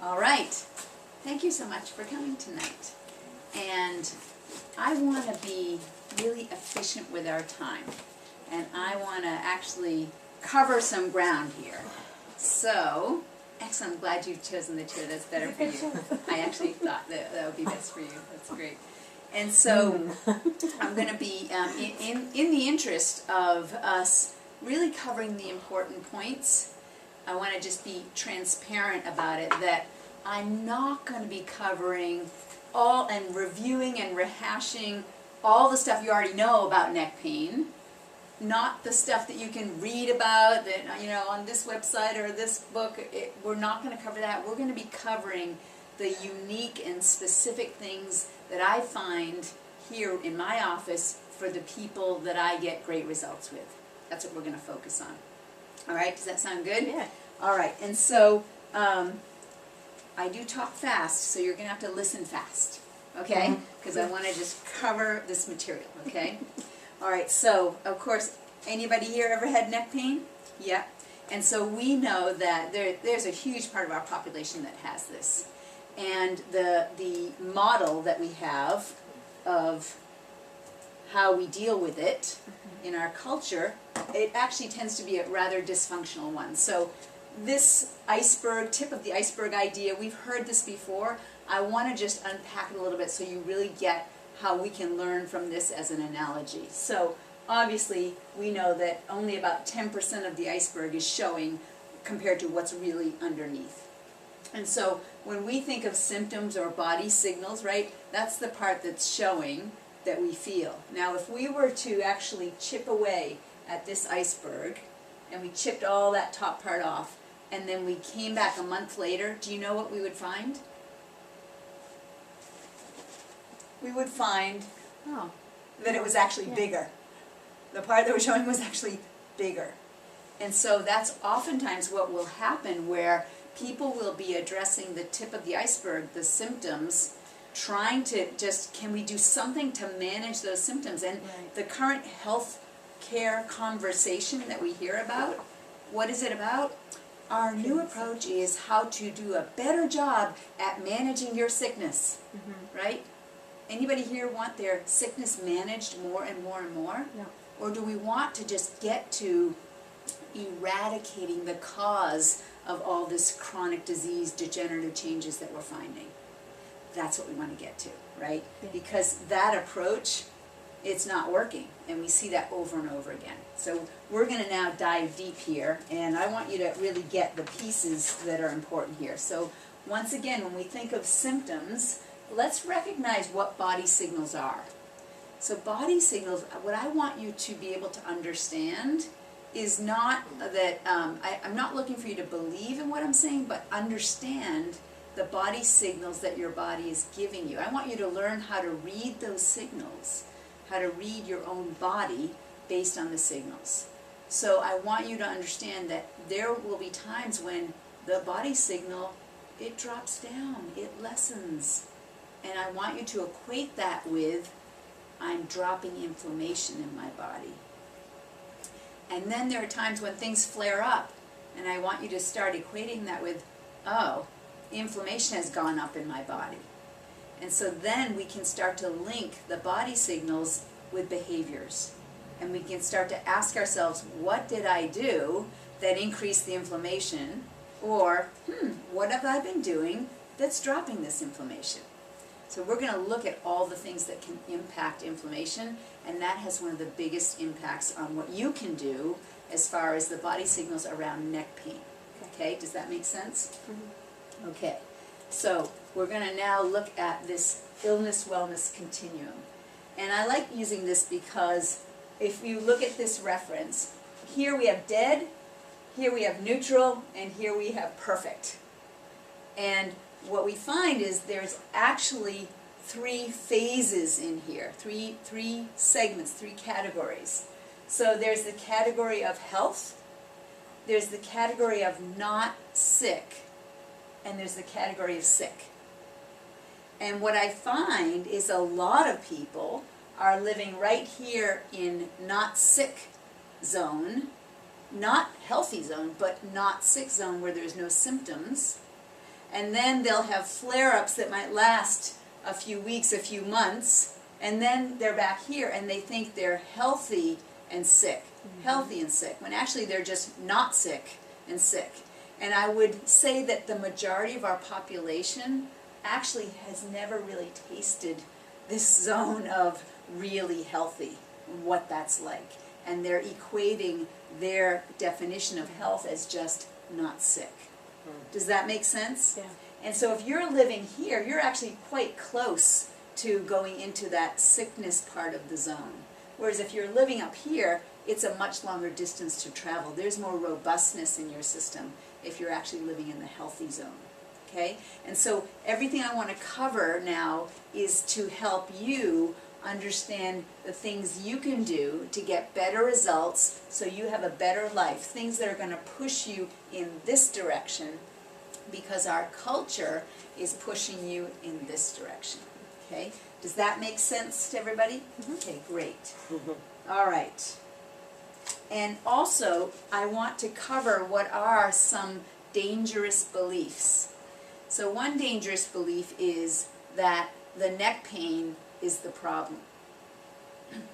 All right. Thank you so much for coming tonight. And I want to be really efficient with our time. And I want to actually cover some ground here. So, excellent. I'm glad you've chosen the chair. That's better for you. I actually thought that would be best for you. That's great. And so, I'm going to be, in the interest of us really covering the important points, I want to just be transparent about it, that I'm not going to be covering all and reviewing and rehashing all the stuff you already know about neck pain, not the stuff that you can read about that, on this website or this book. We're not going to cover that. We're going to be covering the unique and specific things that I find here in my office for the people that I get great results with. That's what we're going to focus on. All right, does that sound good? Yeah. All right, and so I do talk fast, so you're going to have to listen fast, okay? Because I want to just cover this material, okay? All right, so, of course, anybody here ever had neck pain? Yeah. And so we know that there's a huge part of our population that has this. And the model that we have of how we deal with it in our culture, it actually tends to be a rather dysfunctional one. So this iceberg, tip of the iceberg idea, we've heard this before. I want to just unpack it a little bit so you really get how we can learn from this as an analogy. So obviously we know that only about 10% of the iceberg is showing compared to what's really underneath. And so when we think of symptoms or body signals, right, that's the part that's showing that we feel. Now if we were to actually chip away at this iceberg, and we chipped all that top part off, and then we came back a month later, do you know what we would find? We would find that it was actually bigger. The part that we're showing was actually bigger. And so that's oftentimes what will happen, where people will be addressing the tip of the iceberg, the symptoms, trying to just, can we do something to manage those symptoms? And the current health care conversation that we hear about, what is it about? Our new approach is how to do a better job at managing your sickness, right? Anybody here want their sickness managed more and more and more? No. Or do we want to just get to eradicating the cause of all this chronic disease, degenerative changes that we're finding? That's what we want to get to, right? Yeah. Because that approach, it's not working, and we see that over and over again. So we're going to now dive deep here, and I want you to really get the pieces that are important here. So once again, when we think of symptoms, let's recognize what body signals are. So body signals, what I want you to be able to understand is not that, I'm not looking for you to believe in what I'm saying, but understand the body signals that your body is giving you. I want you to learn how to read those signals, how to read your own body based on the signals. So I want you to understand that there will be times when the body signal, it drops down, it lessens. And I want you to equate that with, I'm dropping inflammation in my body. And then there are times when things flare up, and I want you to start equating that with, oh, inflammation has gone up in my body. And so then we can start to link the body signals with behaviors. And we can start to ask ourselves, what did I do that increased the inflammation? Or, what have I been doing that's dropping this inflammation? So we're going to look at all the things that can impact inflammation, and that has one of the biggest impacts on what you can do as far as the body signals around neck pain. Okay, does that make sense? Okay, so we're going to now look at this illness-wellness continuum. And I like using this because if you look at this reference, here we have dead, here we have neutral, and here we have perfect. And what we find is there's actually 3 phases in here, three segments, 3 categories. So there's the category of health, there's the category of not sick, and there's the category of sick. And what I find is a lot of people are living right here in not sick zone, not healthy zone, but not sick zone where there's no symptoms. and then they'll have flare-ups that might last a few weeks, a few months, and then they're back here and they think they're healthy and sick, healthy and sick, when actually they're just not sick and sick. And I would say that the majority of our population actually has never really tasted this zone of really healthy, what that's like. And they're equating their definition of health as just not sick. Does that make sense? Yeah. And so if you're living here, you're actually quite close to going into that sickness part of the zone. Whereas if you're living up here, it's a much longer distance to travel. There's more robustness in your system if you're actually living in the healthy zone. Okay? And so everything I want to cover now is to help you understand the things you can do to get better results so you have a better life. Things that are going to push you in this direction because our culture is pushing you in this direction. Okay? Does that make sense to everybody? Okay, great. All right. And also, I want to cover what are some dangerous beliefs. So one dangerous belief is that the neck pain is the problem,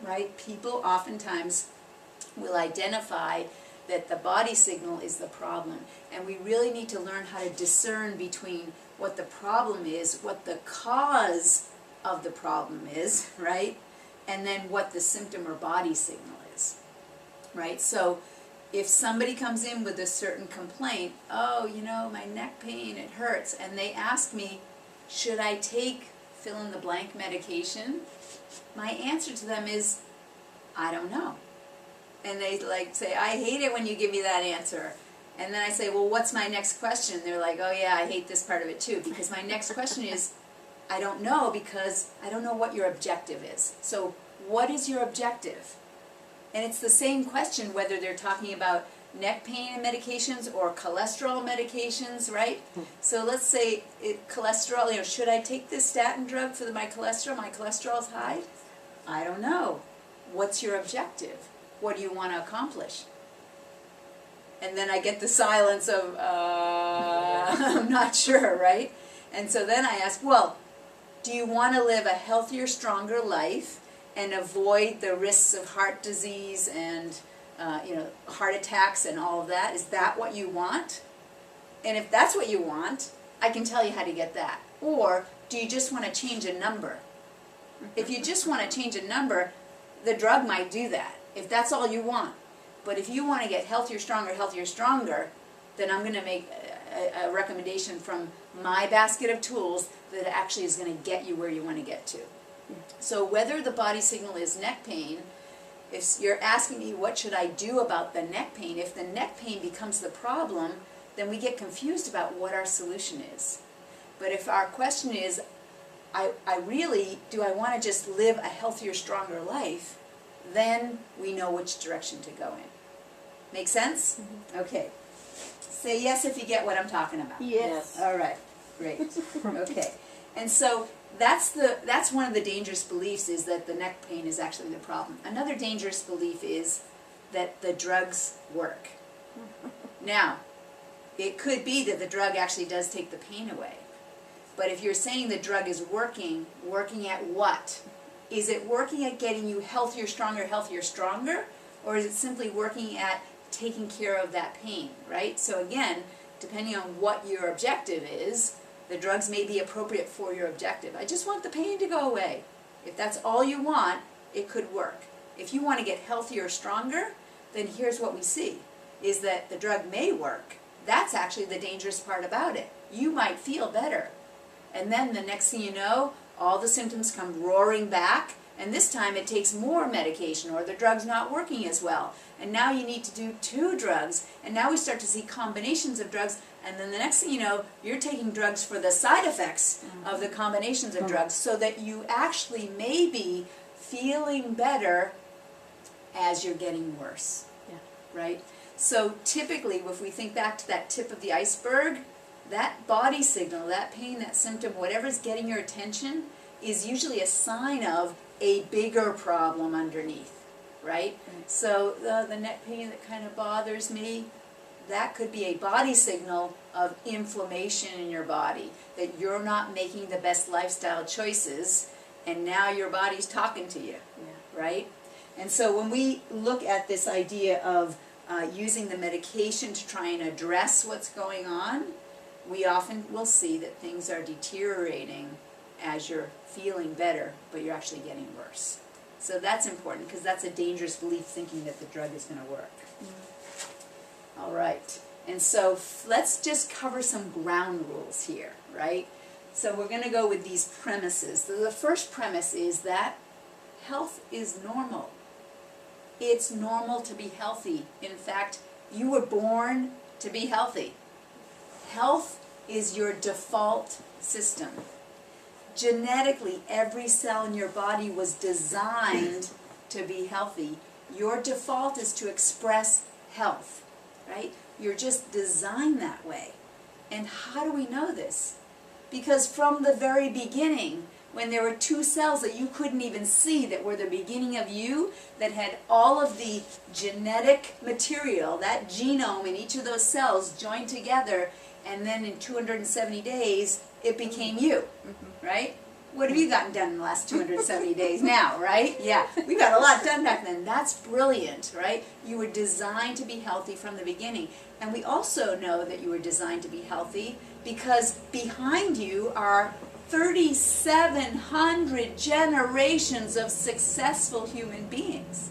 right? People oftentimes will identify that the body signal is the problem, and we really need to learn how to discern between what the problem is, what the cause of the problem is, right? And then what the symptom or body signal is, right? So if somebody comes in with a certain complaint, oh, you know, my neck pain, it hurts, and they ask me, should I take fill in the blank medication? My answer to them is, I don't know. And they like say, I hate it when you give me that answer. And then I say, well, what's my next question? They're like, oh yeah, I hate this part of it too, because my next question is, I don't know, because I don't know what your objective is. So what is your objective? And it's the same question whether they're talking about neck pain medications or cholesterol medications, right? So let's say cholesterol, you know, should I take this statin drug for my cholesterol? My cholesterol's high? I don't know. What's your objective? What do you want to accomplish? And then I get the silence of, I'm not sure, right? And so then I ask, well, do you want to live a healthier, stronger life and avoid the risks of heart disease and heart attacks and all of that? Is that what you want? And if that's what you want, I can tell you how to get that. Or do you just want to change a number? If you just want to change a number, the drug might do that, if that's all you want. But if you want to get healthier, stronger, then I'm going to make a recommendation from my basket of tools that actually is going to get you where you want to get to. So whether the body signal is neck pain, if you're asking me what should I do about the neck pain, if the neck pain becomes the problem, then we get confused about what our solution is. But if our question is, I want to just live a healthier, stronger life, then we know which direction to go in. Make sense? Okay. Say yes if you get what I'm talking about. Yes. All right. Great. Okay. And so that's one of the dangerous beliefs, is that the neck pain is actually the problem. Another dangerous belief is that the drugs work. Now, it could be that the drug actually does take the pain away. But if you're saying the drug is working at what? Is it working at getting you healthier, stronger? Or is it simply working at taking care of that pain, right? So again, depending on what your objective is, the drugs may be appropriate for your objective. I just want the pain to go away. If that's all you want, it could work. If you want to get healthier, stronger, then here's what we see, is that the drug may work. That's actually the dangerous part about it. You might feel better. And then the next thing you know, all the symptoms come roaring back, and this time it takes more medication, or the drug's not working as well. And now you need to do 2 drugs, and now we start to see combinations of drugs, and then the next thing you know, you're taking drugs for the side effects of the combinations of drugs, so that you actually may be feeling better as you're getting worse. Yeah. Right? So typically, if we think back to that tip of the iceberg, that body signal, that pain, that symptom, whatever's getting your attention, is usually a sign of a bigger problem underneath, right? So the neck pain that kind of bothers me, that could be a body signal of inflammation in your body, that you're not making the best lifestyle choices, and now your body's talking to you, right? And so when we look at this idea of using the medication to try and address what's going on, we often will see that things are deteriorating as you're feeling better, but you're actually getting worse. So that's important, because that's a dangerous belief, thinking that the drug is going to work. All right, and so let's just cover some ground rules here, right? So we're going to go with these premises. So the first premise is that health is normal. It's normal to be healthy. In fact, you were born to be healthy. Health is your default system. Genetically, every cell in your body was designed to be healthy. Your default is to express health, right? You're just designed that way. And how do we know this? Because from the very beginning, when there were two cells that you couldn't even see that were the beginning of you, that had all of the genetic material, that genome in each of those cells joined together, and then in 270 days, it became you, right? What have you gotten done in the last 270 days now, right? Yeah, we got a lot done back then. That's brilliant, right? You were designed to be healthy from the beginning. And we also know that you were designed to be healthy because behind you are 3,700 generations of successful human beings.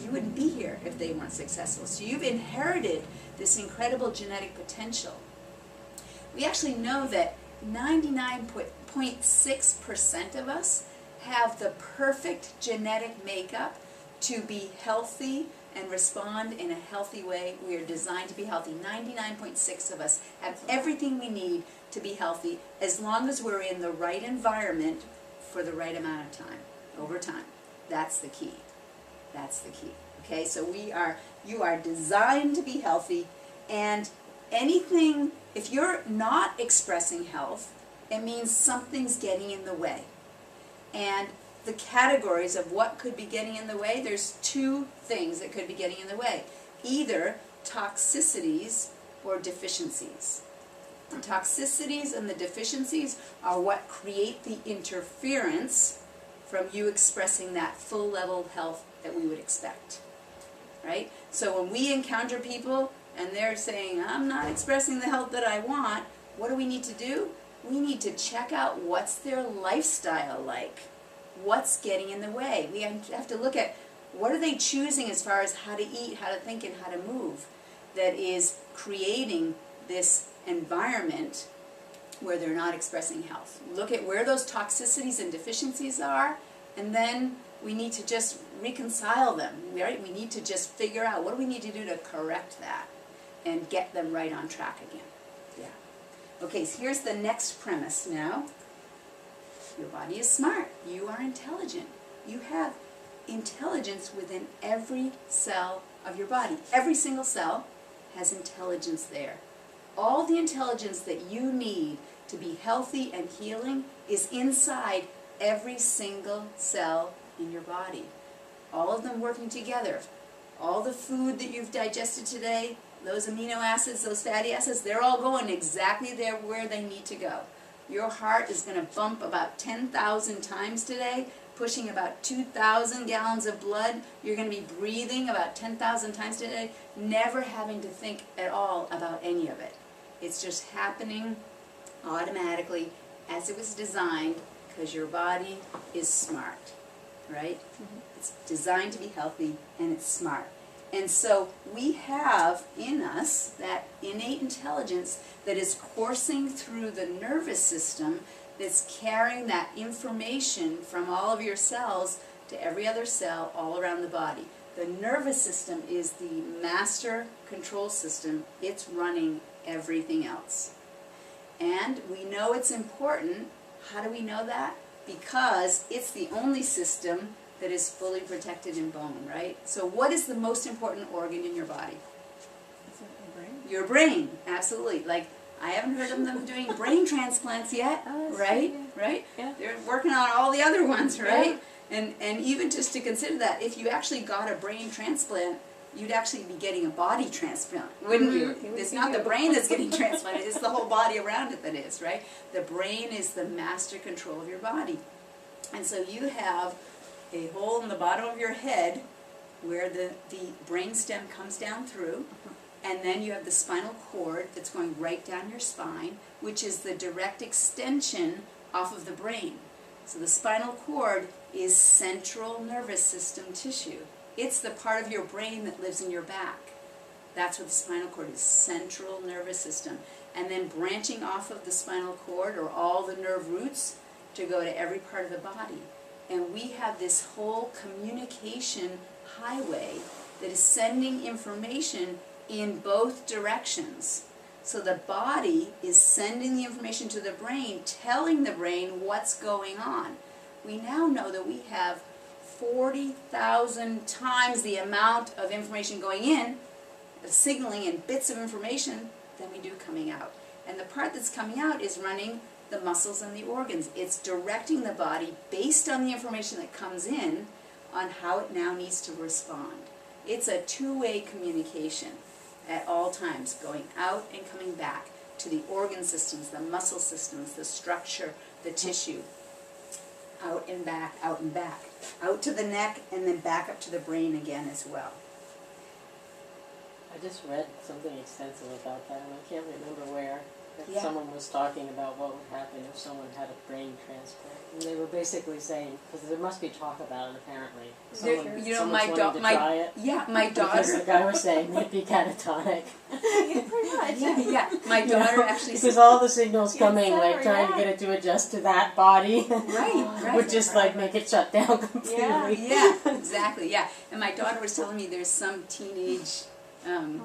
You wouldn't be here if they weren't successful. So you've inherited this incredible genetic potential. We actually know that 99.6% of us have the perfect genetic makeup to be healthy and respond in a healthy way. We are designed to be healthy. 99.6 of us have everything we need to be healthy as long as we're in the right environment for the right amount of time, over time. That's the key. That's the key. Okay, so you are designed to be healthy, and anything, if you're not expressing health, it means something's getting in the way. And the categories of what could be getting in the way, there's two things that could be getting in the way. Either toxicities or deficiencies. The toxicities and the deficiencies are what create the interference from you expressing that full level of health that we would expect. Right? So when we encounter people and they're saying, I'm not expressing the health that I want, what do we need to do? We need to check out what's their lifestyle like. What's getting in the way? We have to look at what are they choosing as far as how to eat, how to think, and how to move that is creating this environment where they're not expressing health. Look at where those toxicities and deficiencies are, and then we need to just reconcile them, right? We need to just figure out what do we need to do to correct that and get them right on track again. Yeah. Okay, so here's the next premise now. Your body is smart. You are intelligent. You have intelligence within every cell of your body. Every single cell has intelligence there. All the intelligence that you need to be healthy and healing is inside every single cell in your body. All of them working together. All the food that you've digested today, those amino acids, those fatty acids, they're all going exactly there where they need to go. Your heart is going to bump about 10,000 times today, pushing about 2,000 gallons of blood. You're going to be breathing about 10,000 times today, never having to think at all about any of it. It's just happening automatically as it was designed because your body is smart, right? It's designed to be healthy and it's smart. And so we have in us that innate intelligence that is coursing through the nervous system, that's carrying that information from all of your cells to every other cell all around the body. The nervous system is the master control system. It's running everything else. And we know it's important. How do we know that? Because it's the only system that is fully protected in bone, right? So what is the most important organ in your body? Is it your brain? Your brain, absolutely. Like, I haven't heard of them doing brain transplants yet, right? Yeah. Right? Yeah. They're working on all the other ones, right? Yeah. And even just to consider that, if you actually got a brain transplant, you'd actually be getting a body transplant, wouldn't you? It would It's be not the you. brain that's getting transplanted, it's the whole body around it that is, right? The brain is the master control of your body. And so you have a hole in the bottom of your head where the brain stem comes down through, and then you have the spinal cord that's going right down your spine, which is the direct extension off of the brain. So the spinal cord is central nervous system tissue. It's the part of your brain that lives in your back. That's what the spinal cord is, central nervous system. And then branching off of the spinal cord are all the nerve roots to go to every part of the body. And we have this whole communication highway that is sending information in both directions. So the body is sending the information to the brain, telling the brain what's going on. We now know that we have 40,000 times the amount of information going in, of signaling and bits of information, than we do coming out. And the part that's coming out is running the muscles and the organs. It's directing the body based on the information that comes in on how it now needs to respond. It's a two-way communication at all times, going out and coming back to the organ systems, the muscle systems, the structure, the tissue. Out and back, out and back. Out to the neck and then back up to the brain again as well. I just read something extensive about that, and I can't remember where. Yeah. Someone was talking about what would happen if someone had a brain transplant. And they were basically saying, because there must be talk about it apparently. You know, Someone's wanting to try it. Yeah, my Because daughter. the guy was saying it'd be catatonic. Yeah, pretty much. Yeah, my daughter actually Because said, all the signals coming, so, like trying to yeah. get it to adjust to that body, right. would just like make it shut down completely. Yeah, exactly, yeah. And my daughter was telling me there's some teenage Oh, no.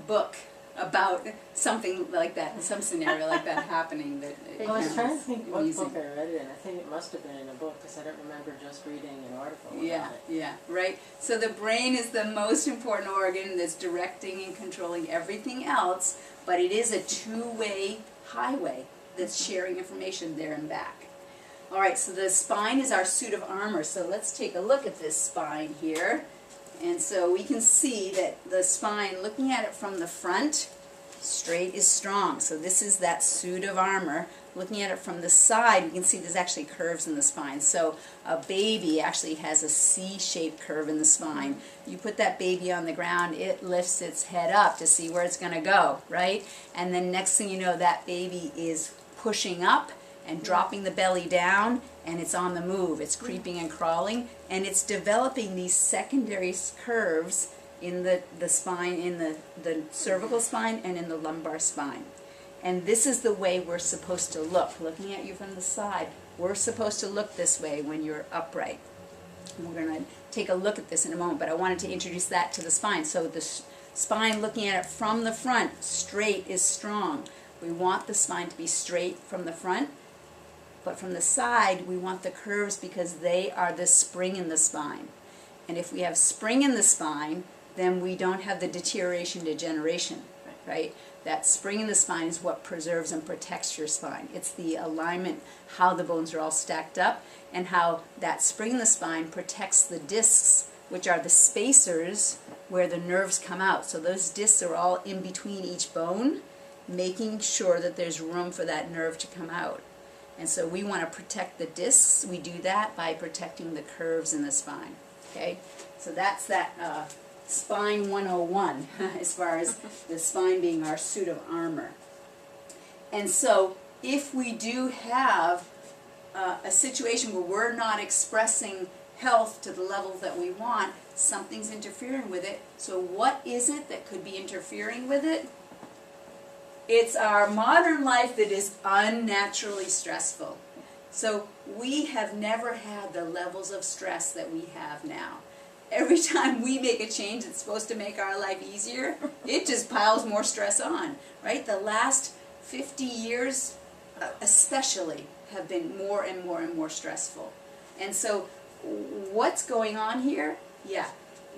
book about something like that, some scenario like that happening. That I was trying to think what amazing. book I read it in. I think it must have been in a book because I don't remember just reading an article Yeah, about it. yeah, right. So the brain is the most important organ that's directing and controlling everything else, but it is a two-way highway that's sharing information there and back. All right, so the spine is our suit of armor. So let's take a look at this spine here. And so we can see that the spine, looking at it from the front, straight is strong. So this is that suit of armor. Looking at it from the side, we can see there's actually curves in the spine. So a baby actually has a C-shaped curve in the spine. You put that baby on the ground, it lifts its head up to see where it's going to go, right? And then next thing you know, that baby is pushing up and dropping the belly down, and it's on the move. It's creeping and crawling, and it's developing these secondary curves in the spine, in the cervical spine and in the lumbar spine. And this is the way we're supposed to look. Looking at you from the side, we're supposed to look this way when you're upright. And we're going to take a look at this in a moment, but I wanted to introduce that to the spine. So the spine, looking at it from the front, straight is strong. We want the spine to be straight from the front, but from the side, we want the curves because they are the spring in the spine. And if we have spring in the spine, then we don't have the deterioration, degeneration, right? That spring in the spine is what preserves and protects your spine. It's the alignment, how the bones are all stacked up, and how that spring in the spine protects the discs, which are the spacers where the nerves come out. So those discs are all in between each bone, making sure that there's room for that nerve to come out. And so we want to protect the discs. We do that by protecting the curves in the spine. Okay? So that's that Spine 101 as far as the spine being our suit of armor. And so if we do have a situation where we're not expressing health to the level that we want, something's interfering with it. So what is it that could be interfering with it? It's our modern life that is unnaturally stressful. So we have never had the levels of stress that we have now. Every time we make a change that's supposed to make our life easier, it just piles more stress on, right? The last 50 years especially have been more and more and more stressful. And so what's going on here? Yeah,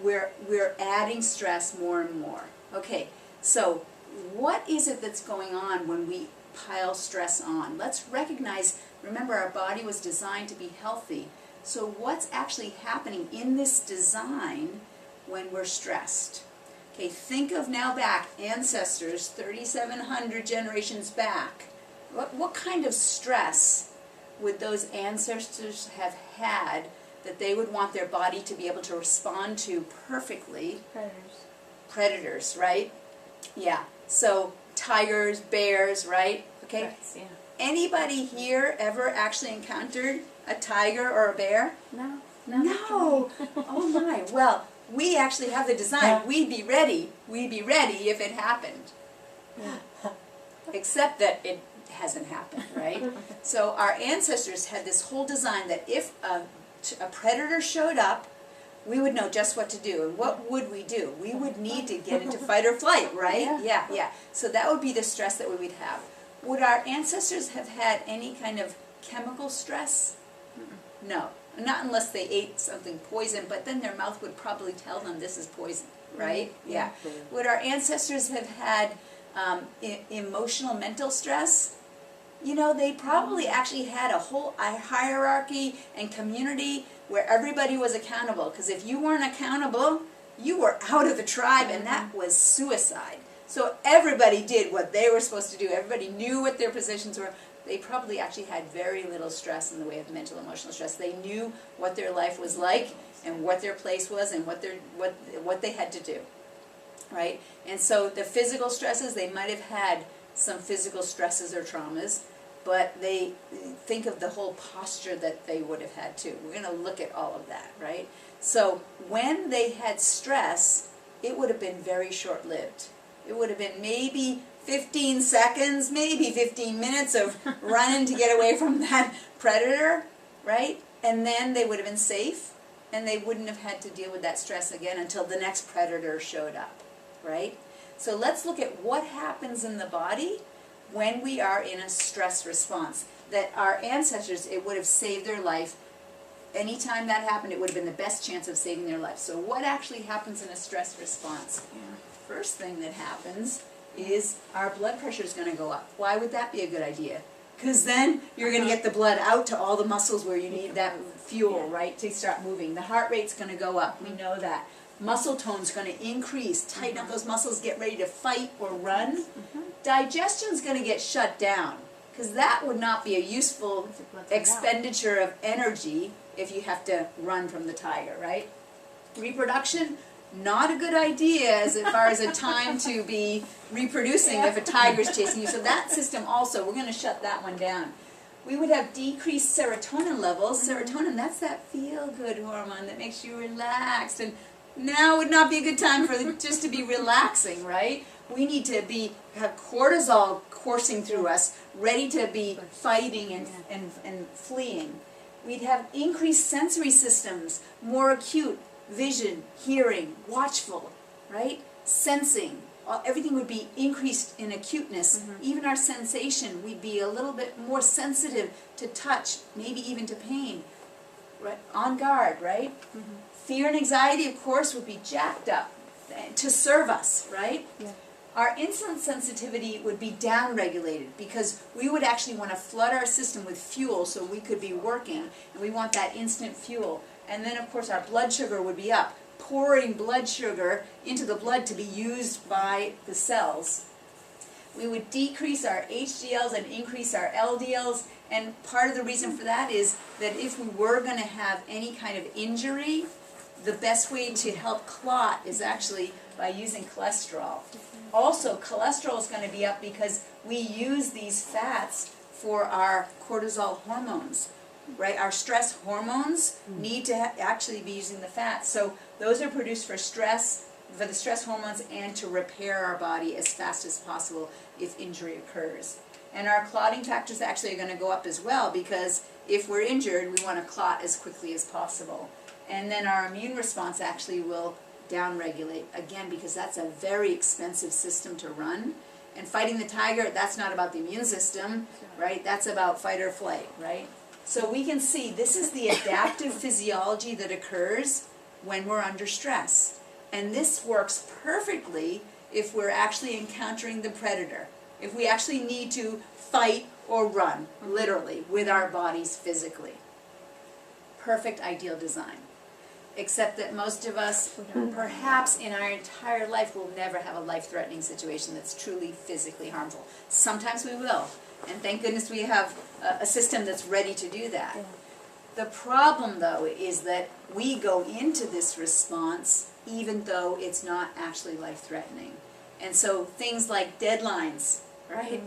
we're adding stress more and more. Okay, so what is it that's going on when we pile stress on? Let's recognize, remember, our body was designed to be healthy. So what's actually happening in this design when we're stressed? Okay, think of now back, ancestors, 3,700 generations back. What kind of stress would those ancestors have had that they would want their body to be able to respond to perfectly? Predators. Predators, right? Yeah, so tigers, bears, right? Okay. Threats, yeah. Anybody here ever actually encountered a tiger or a bear? No. No. Oh my. Well, we actually have the design. We'd be ready. We'd be ready if it happened. Except that it hasn't happened, right? So our ancestors had this whole design that if a predator showed up, we would know just what to do. And what would we do? We would need to get into fight or flight, right? Yeah. So that would be the stress that we would have. Would our ancestors have had any kind of chemical stress? No. Not unless they ate something poison, but then their mouth would probably tell them this is poison, right? Yeah. Would our ancestors have had emotional, mental stress? You know, they probably actually had a whole hierarchy and community where everybody was accountable. Because if you weren't accountable, you were out of the tribe, and that was suicide. So everybody did what they were supposed to do. Everybody knew what their positions were. They probably actually had very little stress in the way of mental, emotional stress. They knew what their life was like and what their place was and what they had to do, right? And so the physical stresses, they might have had some physical stresses or traumas, but they think of the whole posture that they would have had too. We're going to look at all of that, right? So when they had stress, it would have been very short-lived. It would have been maybe 15 seconds, maybe 15 minutes of running to get away from that predator, right? And then they would have been safe, and they wouldn't have had to deal with that stress again until the next predator showed up, right? So let's look at what happens in the body when we are in a stress response. That our ancestors, it would have saved their life. Anytime that happened, it would have been the best chance of saving their life. So what actually happens in a stress response? First thing that happens is our blood pressure is going to go up. Why would that be a good idea? Because then you're going to get the blood out to all the muscles where you need that fuel, right, to start moving. The heart rate's going to go up. We know that. Muscle tone's going to increase. Tighten up those muscles, get ready to fight or run. Digestion's going to get shut down, because that would not be a useful expenditure of energy if you have to run from the tiger, right? Reproduction, not a good idea as far as a time to be reproducing if a tiger's chasing you. So that system also, we're going to shut that one down. We would have decreased serotonin levels. Serotonin, that's that feel-good hormone that makes you relaxed. And now would not be a good time for just to be relaxing, right? We need to have cortisol coursing through us, ready to be fighting and fleeing. We'd have increased sensory systems, more acute, vision, hearing, watchful, right? Sensing. Everything would be increased in acuteness. Even our sensation, we'd be a little bit more sensitive to touch, maybe even to pain. Right? On guard, right? Fear and anxiety, of course, would be jacked up to serve us, right? Our insulin sensitivity would be downregulated because we would actually want to flood our system with fuel so we could be working, and we want that instant fuel. And then, of course, our blood sugar would be up, pouring blood sugar into the blood to be used by the cells. We would decrease our HDLs and increase our LDLs, and part of the reason for that is that if we were going to have any kind of injury, the best way to help clot is actually by using cholesterol. Also, cholesterol is going to be up because we use these fats for our cortisol hormones. Right, our stress hormones need to actually be using the fat. So those are produced for stress, for the stress hormones, and to repair our body as fast as possible if injury occurs. And our clotting factors actually are going to go up as well, because if we're injured, we want to clot as quickly as possible. And then our immune response actually will downregulate, again, because that's a very expensive system to run. And fighting the tiger, that's not about the immune system, right? That's about fight or flight, right? So we can see this is the adaptive physiology that occurs when we're under stress. And this works perfectly if we're actually encountering the predator. If we actually need to fight or run, literally, with our bodies physically. Perfect ideal design. except that most of us, perhaps in our entire life, will never have a life-threatening situation that's truly physically harmful. Sometimes we will, and thank goodness we have a system that's ready to do that. Yeah. The problem, though, is that we go into this response even though it's not actually life-threatening. And so things like deadlines, right?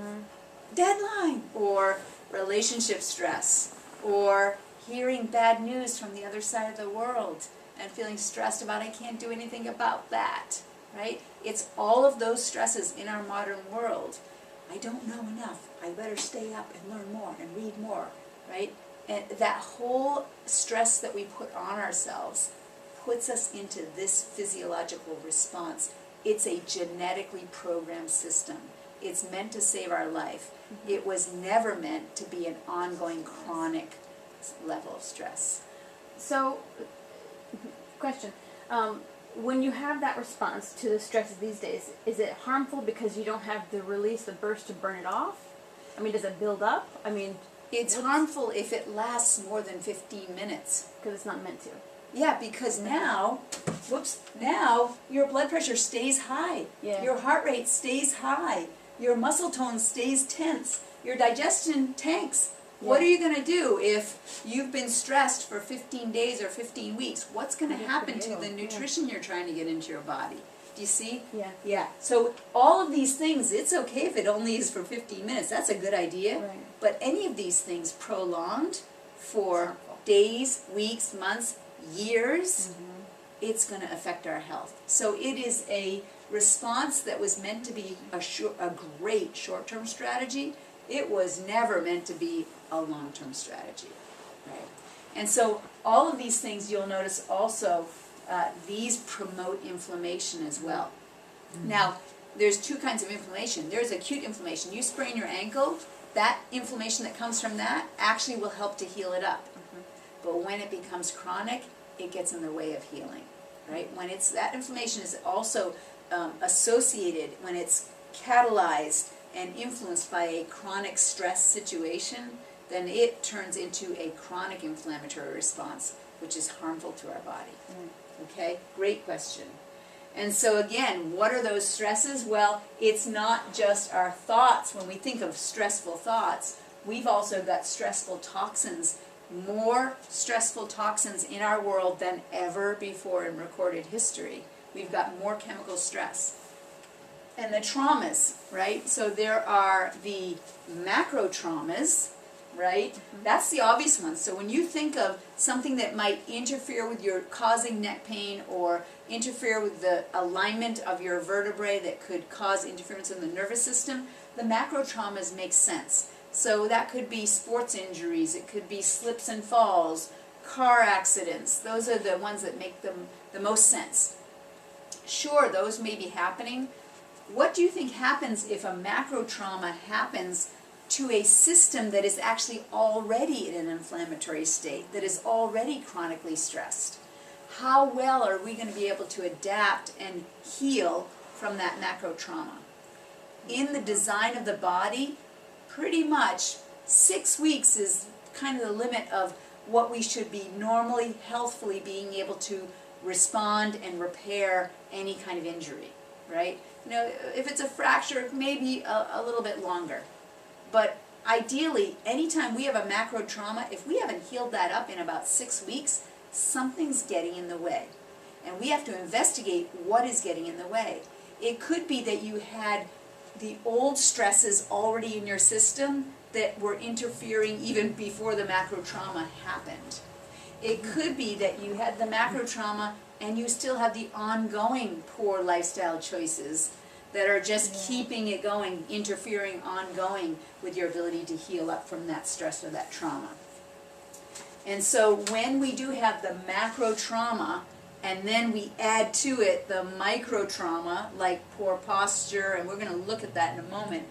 Deadline, or relationship stress, or hearing bad news from the other side of the world and feeling stressed about I can't do anything about that, right? It's all of those stresses in our modern world. I don't know enough. I better stay up and learn more and read more, right? And that whole stress that we put on ourselves puts us into this physiological response. It's a genetically programmed system. It's meant to save our life. It was never meant to be an ongoing chronic level of stress. So, question. When you have that response to the stresses these days, is it harmful because you don't have the release, the burst to burn it off? I mean, does it build up? I mean... It's harmful if it lasts more than 15 minutes. Because it's not meant to. Yeah, because now your blood pressure stays high. Yeah. Your heart rate stays high. Your muscle tone stays tense. Your digestion tanks. What are you going to do if you've been stressed for 15 days or 15 weeks? What's going to happen to the nutrition you're trying to get into your body? Do you see? Yeah. Yeah. So all of these things, it's okay if it only is for 15 minutes. That's a good idea. Right. But any of these things prolonged for days, weeks, months, years, it's going to affect our health. So it is a response that was meant to be a great short-term strategy. It was never meant to be a long-term strategy, right? And so all of these things you'll notice also, these promote inflammation as well. Now, there's two kinds of inflammation. There's acute inflammation. You sprain your ankle, that inflammation that comes from that actually will help to heal it up. But when it becomes chronic, it gets in the way of healing, right? When it's, that inflammation is also associated, when it's catalyzed and influenced by a chronic stress situation, then it turns into a chronic inflammatory response, which is harmful to our body. Okay, great question. And so again, what are those stresses? Well, it's not just our thoughts. When we think of stressful thoughts, we've also got stressful toxins, more stressful toxins in our world than ever before in recorded history. We've got more chemical stress. And the traumas, right? So there are the macro traumas, right? That's the obvious one. So when you think of something that might interfere with your causing neck pain or interfere with the alignment of your vertebrae that could cause interference in the nervous system, the macro traumas make sense. So that could be sports injuries, it could be slips and falls, car accidents. Those are the ones that make them the most sense. Sure, those may be happening. What do you think happens if a macro trauma happens to a system that is actually already in an inflammatory state, that is already chronically stressed? How well are we going to be able to adapt and heal from that macro trauma? In the design of the body, pretty much 6 weeks is kind of the limit of what we should be normally, healthfully being able to respond and repair any kind of injury, right? You know, if it's a fracture, maybe a little bit longer. But ideally, anytime we have a macro trauma, if we haven't healed that up in about 6 weeks, something's getting in the way. And we have to investigate what is getting in the way. It could be that you had the old stresses already in your system that were interfering even before the macro trauma happened. It could be that you had the macro trauma and you still have the ongoing poor lifestyle choices that are just keeping it going, interfering ongoing with your ability to heal up from that stress or that trauma. And so when we do have the macro trauma, and then we add to it the micro trauma, like poor posture, and we're going to look at that in a moment,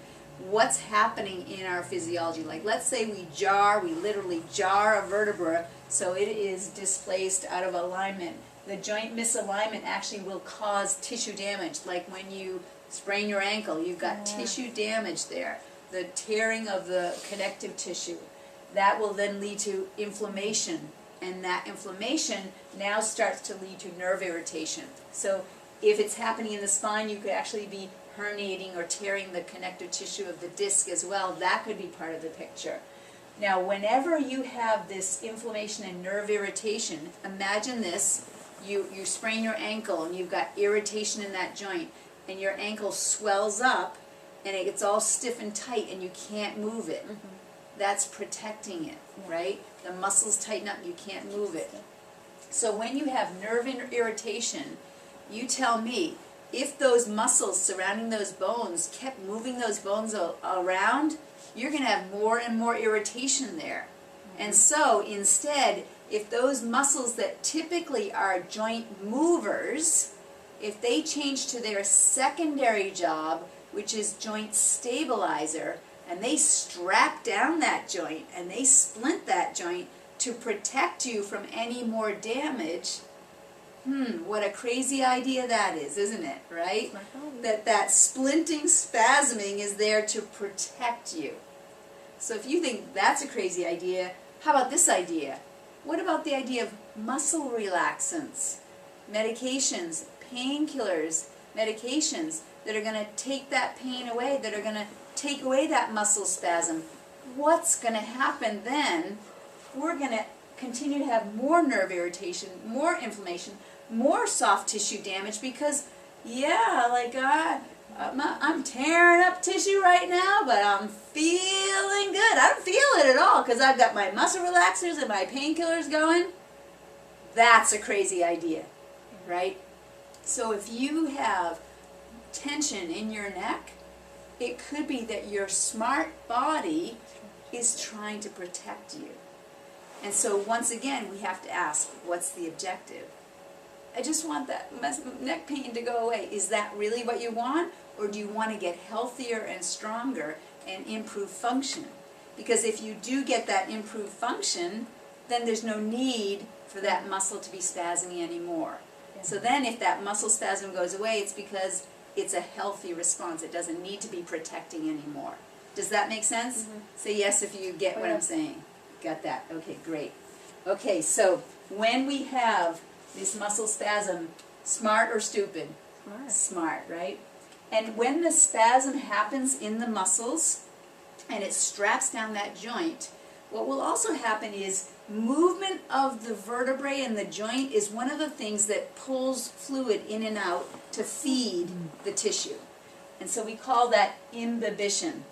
what's happening in our physiology? Like let's say we literally jar a vertebra so it is displaced out of alignment. The joint misalignment actually will cause tissue damage, like when you sprain your ankle, you've got tissue damage there, the tearing of the connective tissue. That will then lead to inflammation and that inflammation now starts to lead to nerve irritation. So if it's happening in the spine, you could actually be herniating or tearing the connective tissue of the disc as well. That could be part of the picture. Now, whenever you have this inflammation and nerve irritation, imagine this. You sprain your ankle and you've got irritation in that joint, and your ankle swells up and it gets all stiff and tight and you can't move it. That's protecting it, right? The muscles tighten up, you can't move it. So when you have nerve irritation, you tell me, if those muscles surrounding those bones kept moving those bones around, you're going to have more and more irritation there. And so instead, if those muscles that typically are joint movers, if they change to their secondary job, which is joint stabilizer, and they strap down that joint and they splint that joint to protect you from any more damage, what a crazy idea that is, isn't it, right? That splinting, spasming is there to protect you. So if you think that's a crazy idea, how about this idea? What about the idea of muscle relaxants, medications, painkillers, medications that are going to take that pain away, that are going to take away that muscle spasm? What's going to happen then? We're going to continue to have more nerve irritation, more inflammation, more soft tissue damage, because, yeah, like I'm tearing up tissue right now, but I'm feeling good. I don't feel it at all because I've got my muscle relaxers and my painkillers going. That's a crazy idea, right? So if you have tension in your neck, it could be that your smart body is trying to protect you. And so once again, we have to ask, what's the objective? I just want that neck pain to go away. Is that really what you want? Or do you want to get healthier and stronger and improve function? Because if you do get that improved function, then there's no need for that muscle to be spasming anymore. So then if that muscle spasm goes away, it's because it's a healthy response. It doesn't need to be protecting anymore. Does that make sense? Say yes if you get what I'm saying. Got that? Okay, great. Okay, so when we have this muscle spasm, smart or stupid? Smart, right? And when the spasm happens in the muscles and it straps down that joint, what will also happen is movement of the vertebrae and the joint is one of the things that pulls fluid in and out to feed the tissue. And so we call that imbibition.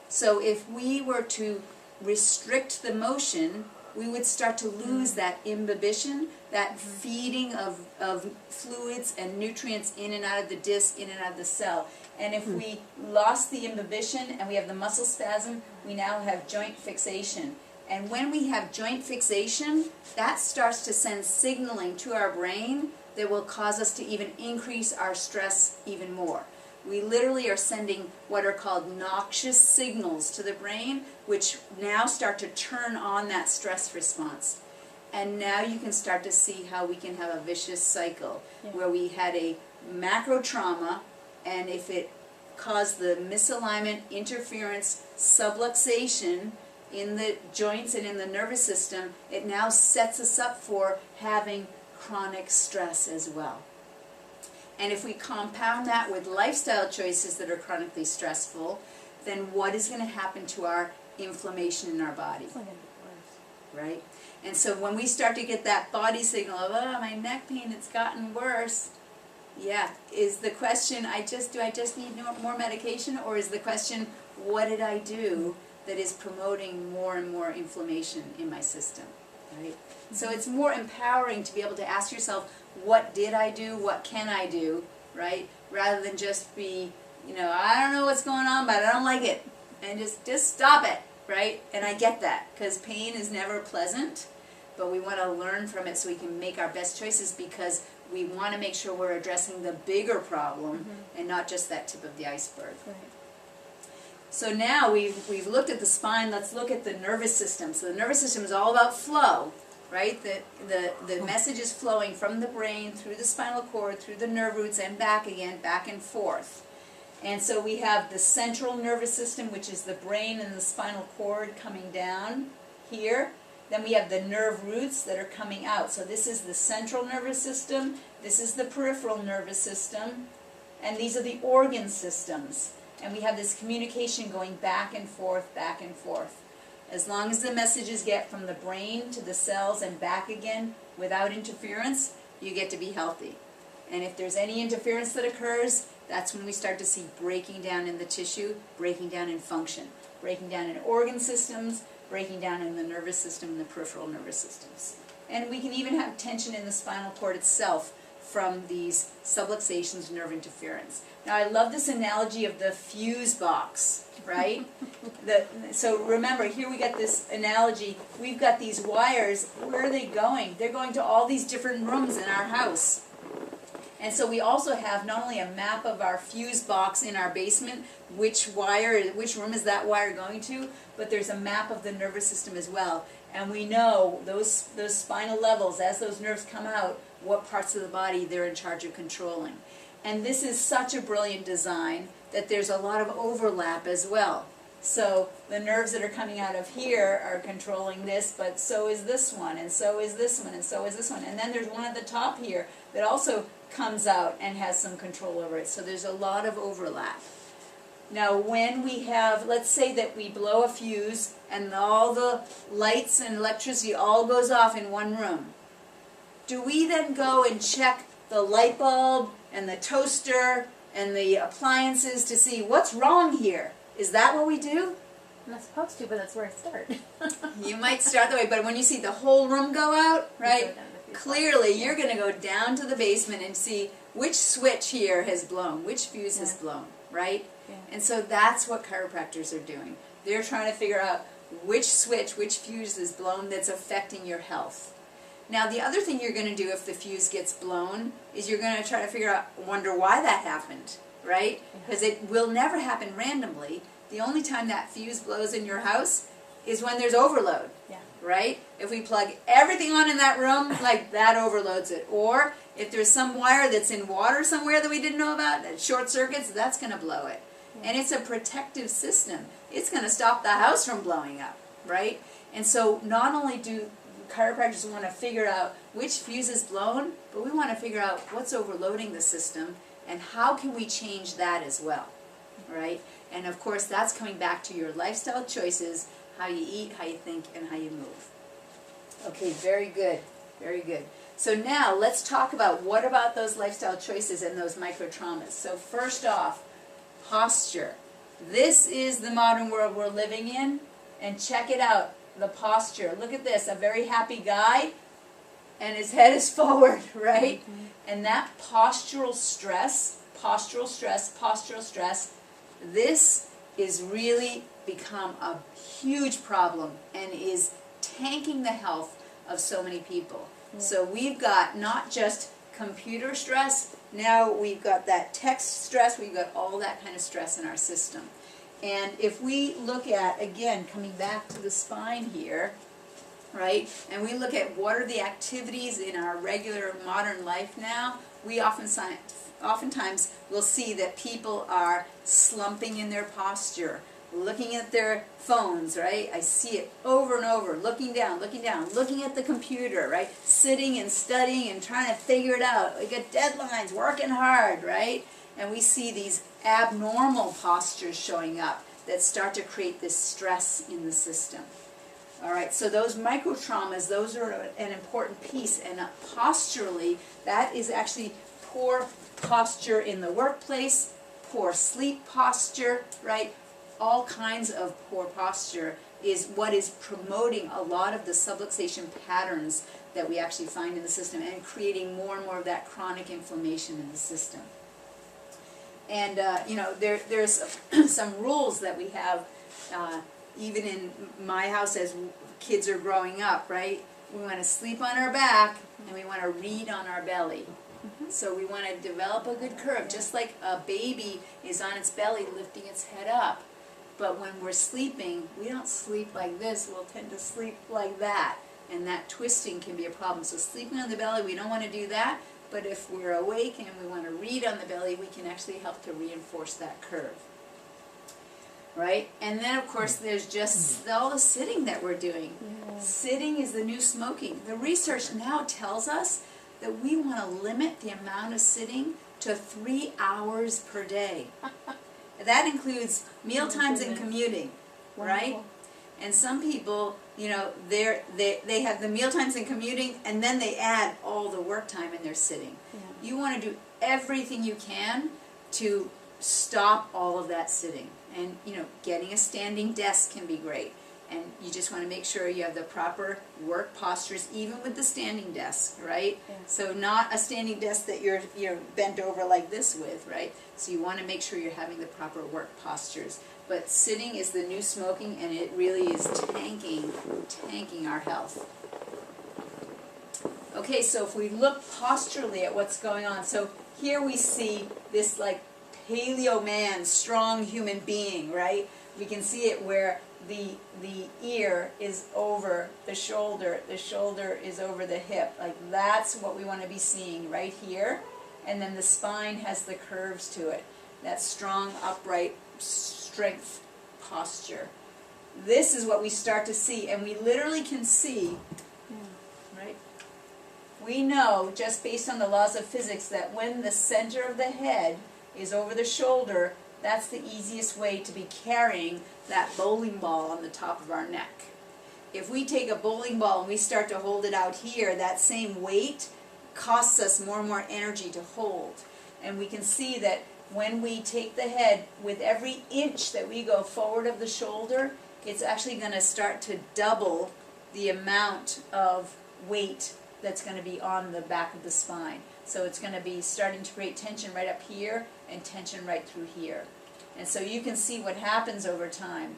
So if we were to restrict the motion, we would start to lose that imbibition, that feeding of fluids and nutrients in and out of the disc, in and out of the cell. And if we lost the imbibition and we have the muscle spasm, we now have joint fixation. And when we have joint fixation, that starts to send signaling to our brain that will cause us to even increase our stress even more. We literally are sending what are called noxious signals to the brain, which now start to turn on that stress response. And now you can start to see how we can have a vicious cycle where we had a macro trauma, and if it caused the misalignment, interference, subluxation in the joints and in the nervous system, it now sets us up for having chronic stress as well. And if we compound that with lifestyle choices that are chronically stressful, then what is going to happen to our inflammation in our body? Right? And so when we start to get that body signal of, oh, my neck pain, it's gotten worse, yeah, is the question, do I just need more medication? Or is the question, what did I do that is promoting more and more inflammation in my system? Right? So it's more empowering to be able to ask yourself, what did I do? What can I do? Right? Rather than just be, I don't know what's going on, but I don't like it. And just stop it. Right? And I get that, because pain is never pleasant, but we want to learn from it so we can make our best choices, because we want to make sure we're addressing the bigger problem and not just that tip of the iceberg. Right. So now we've looked at the spine, let's look at the nervous system. So the nervous system is all about flow, right? The message is flowing from the brain through the spinal cord, through the nerve roots, and back again, back and forth. And so we have the central nervous system, which is the brain and the spinal cord coming down here. Then we have the nerve roots that are coming out. So this is the central nervous system, this is the peripheral nervous system, and these are the organ systems. And we have this communication going back and forth, back and forth. As long as the messages get from the brain to the cells and back again without interference, you get to be healthy. And if there's any interference that occurs, that's when we start to see breaking down in the tissue, breaking down in function, breaking down in organ systems, breaking down in the nervous system and the peripheral nervous systems. And we can even have tension in the spinal cord itself from these subluxations, nerve interference. Now I love this analogy of the fuse box, right? So remember, here we got this analogy, we've got these wires, where are they going? They're going to all these different rooms in our house. And so we also have not only a map of our fuse box in our basement, which room is that wire going to, but there's a map of the nervous system as well. And we know those spinal levels, as those nerves come out, what parts of the body they're in charge of controlling. And this is such a brilliant design that there's a lot of overlap as well. So the nerves that are coming out of here are controlling this, but so is this one, and so is this one, and so is this one. And then there's one at the top here that also comes out and has some control over it. So there's a lot of overlap. Now when we have, let's say that we blow a fuse and all the lights and electricity all goes off in one room, do we then go and check the light bulb and the toaster and the appliances to see what's wrong here? Is that what we do? I'm not supposed to, but that's where I start. You might start that way, but when you see the whole room go out, right, clearly you're going to go down to the basement and see which switch here has blown, which fuse has blown, right? Yeah. And so that's what chiropractors are doing. They're trying to figure out which switch, which fuse is blown that's affecting your health. Now the other thing you're going to do if the fuse gets blown is you're going to try to figure out, wonder why that happened, right? Because it will never happen randomly. The only time that fuse blows in your house is when there's overload, right? If we plug everything on in that room, like that overloads it. Or if there's some wire that's in water somewhere that we didn't know about, that short circuits, that's going to blow it. And it's a protective system. It's going to stop the house from blowing up, right? And so not only do chiropractors want to figure out which fuse is blown, but we want to figure out what's overloading the system and how can we change that as well, right? And of course that's coming back to your lifestyle choices, how you eat, how you think, and how you move. Okay, very good, very good. So now let's talk about what about those lifestyle choices and those micro traumas. So first off, posture. This is the modern world we're living in, and check it out, the posture. Look at this, a very happy guy, and his head is forward, right? Mm-hmm. And that postural stress, this is really become a huge problem and is tanking the health of so many people. Yeah. So we've got not just computer stress, now we've got that text stress, we've got all that kind of stress in our system. And if we look at, again, coming back to the spine here, right, and we look at what are the activities in our regular modern life now, we oftentimes will see that people are slumping in their posture, looking at their phones, right? I see it over and over, looking down, looking at the computer, right? Sitting and studying and trying to figure it out. We get deadlines, working hard, right? And we see these abnormal postures showing up that start to create this stress in the system. All right, so those micro traumas, those are an important piece, and posturally, that is actually poor posture in the workplace, poor sleep posture, right? All kinds of poor posture is what is promoting a lot of the subluxation patterns that we actually find in the system and creating more and more of that chronic inflammation in the system. And you know, there's some rules that we have, even in my house as kids are growing up, right? We want to sleep on our back and we want to read on our belly. So we want to develop a good curve, just like a baby is on its belly lifting its head up. But when we're sleeping, we don't sleep like this, we'll tend to sleep like that. And that twisting can be a problem. So sleeping on the belly, we don't want to do that. But if we're awake and we want to read on the belly, we can actually help to reinforce that curve. right? And then of course there's just all the sitting that we're doing. Yeah. Sitting is the new smoking. The research now tells us that we want to limit the amount of sitting to 3 hours per day. That includes meal times and commuting, right? Wonderful. And some people, you know, they have the meal times and commuting, and then they add all the work time in their sitting. Yeah. You want to do everything you can to stop all of that sitting. And, you know, getting a standing desk can be great. And you just want to make sure you have the proper work postures, even with the standing desk, right? Yeah. So not a standing desk that you're bent over like this with, right? So you want to make sure you're having the proper work postures. But sitting is the new smoking, and it really is tanking our health. Okay, so if we look posturally at what's going on, so here we see this like paleo man, strong human being, right? We can see it where the ear is over the shoulder is over the hip. Like that's what we want to be seeing right here. And then the spine has the curves to it. That strong, upright, strength posture. This is what we start to see, and we literally can see, right? We know, just based on the laws of physics, that when the center of the head is over the shoulder, that's the easiest way to be carrying that bowling ball on the top of our neck. If we take a bowling ball and we start to hold it out here, that same weight costs us more and more energy to hold. And we can see that when we take the head, with every inch that we go forward of the shoulder, it's actually going to start to double the amount of weight that's going to be on the back of the spine. So it's going to be starting to create tension right up here and tension right through here. And so you can see what happens over time.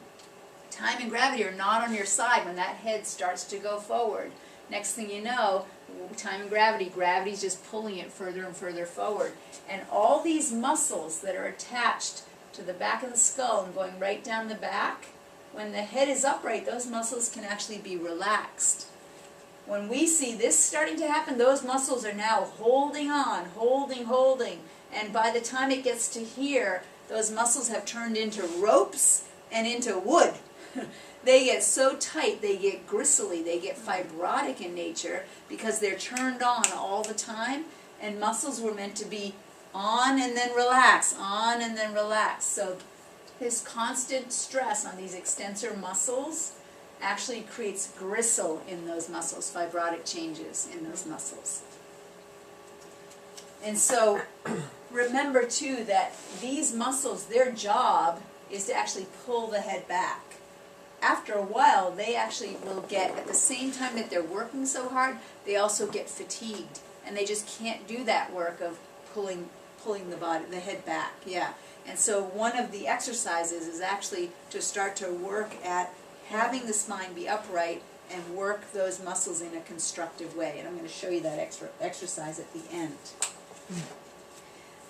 Time and gravity are not on your side when that head starts to go forward. Next thing you know, time and gravity's just pulling it further and further forward. And all these muscles that are attached to the back of the skull and going right down the back, when the head is upright, those muscles can actually be relaxed. When we see this starting to happen, those muscles are now holding on, holding, and by the time it gets to here, those muscles have turned into ropes and into wood. They get so tight, they get gristly, they get fibrotic in nature because they're turned on all the time, and muscles were meant to be on and then relax, on and then relax. So this constant stress on these extensor muscles actually creates gristle in those muscles, fibrotic changes in those muscles. And so remember too that these muscles, their job is to actually pull the head back. After a while, they actually will get, at the same time that they're working so hard, they also get fatigued, and they just can't do that work of pulling the head back. Yeah. And so one of the exercises is actually to start to work at having the spine be upright and work those muscles in a constructive way. And I'm going to show you that exercise at the end.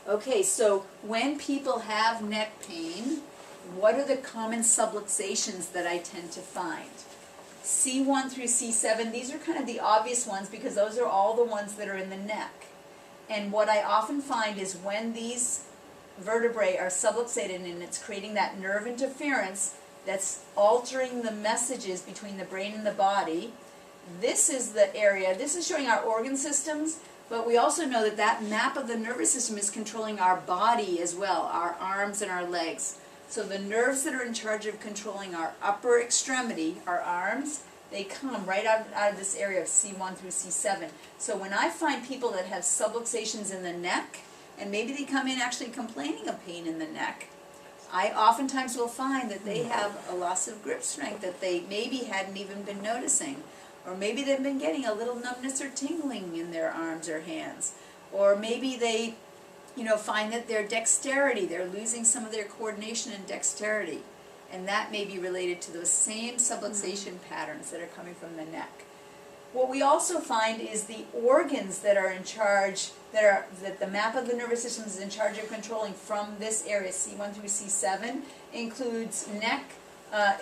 Okay, so when people have neck pain, what are the common subluxations that I tend to find? C1 through C7, these are kind of the obvious ones because those are all the ones that are in the neck. And what I often find is when these vertebrae are subluxated and it's creating that nerve interference that's altering the messages between the brain and the body, this is the area, this is showing our organ systems, but we also know that that map of the nervous system is controlling our body as well, our arms and our legs. So the nerves that are in charge of controlling our upper extremity, our arms, they come right out of this area of C1 through C7. So when I find people that have subluxations in the neck, and maybe they come in actually complaining of pain in the neck, I oftentimes will find that they have a loss of grip strength that they maybe hadn't even been noticing. Or maybe they've been getting a little numbness or tingling in their arms or hands. Or maybe they, find that their dexterity, they're losing some of their coordination and dexterity. And that may be related to those same subluxation patterns that are coming from the neck. What we also find is the organs that are in charge, that the map of the nervous system is in charge of controlling from this area, C1 through C7, includes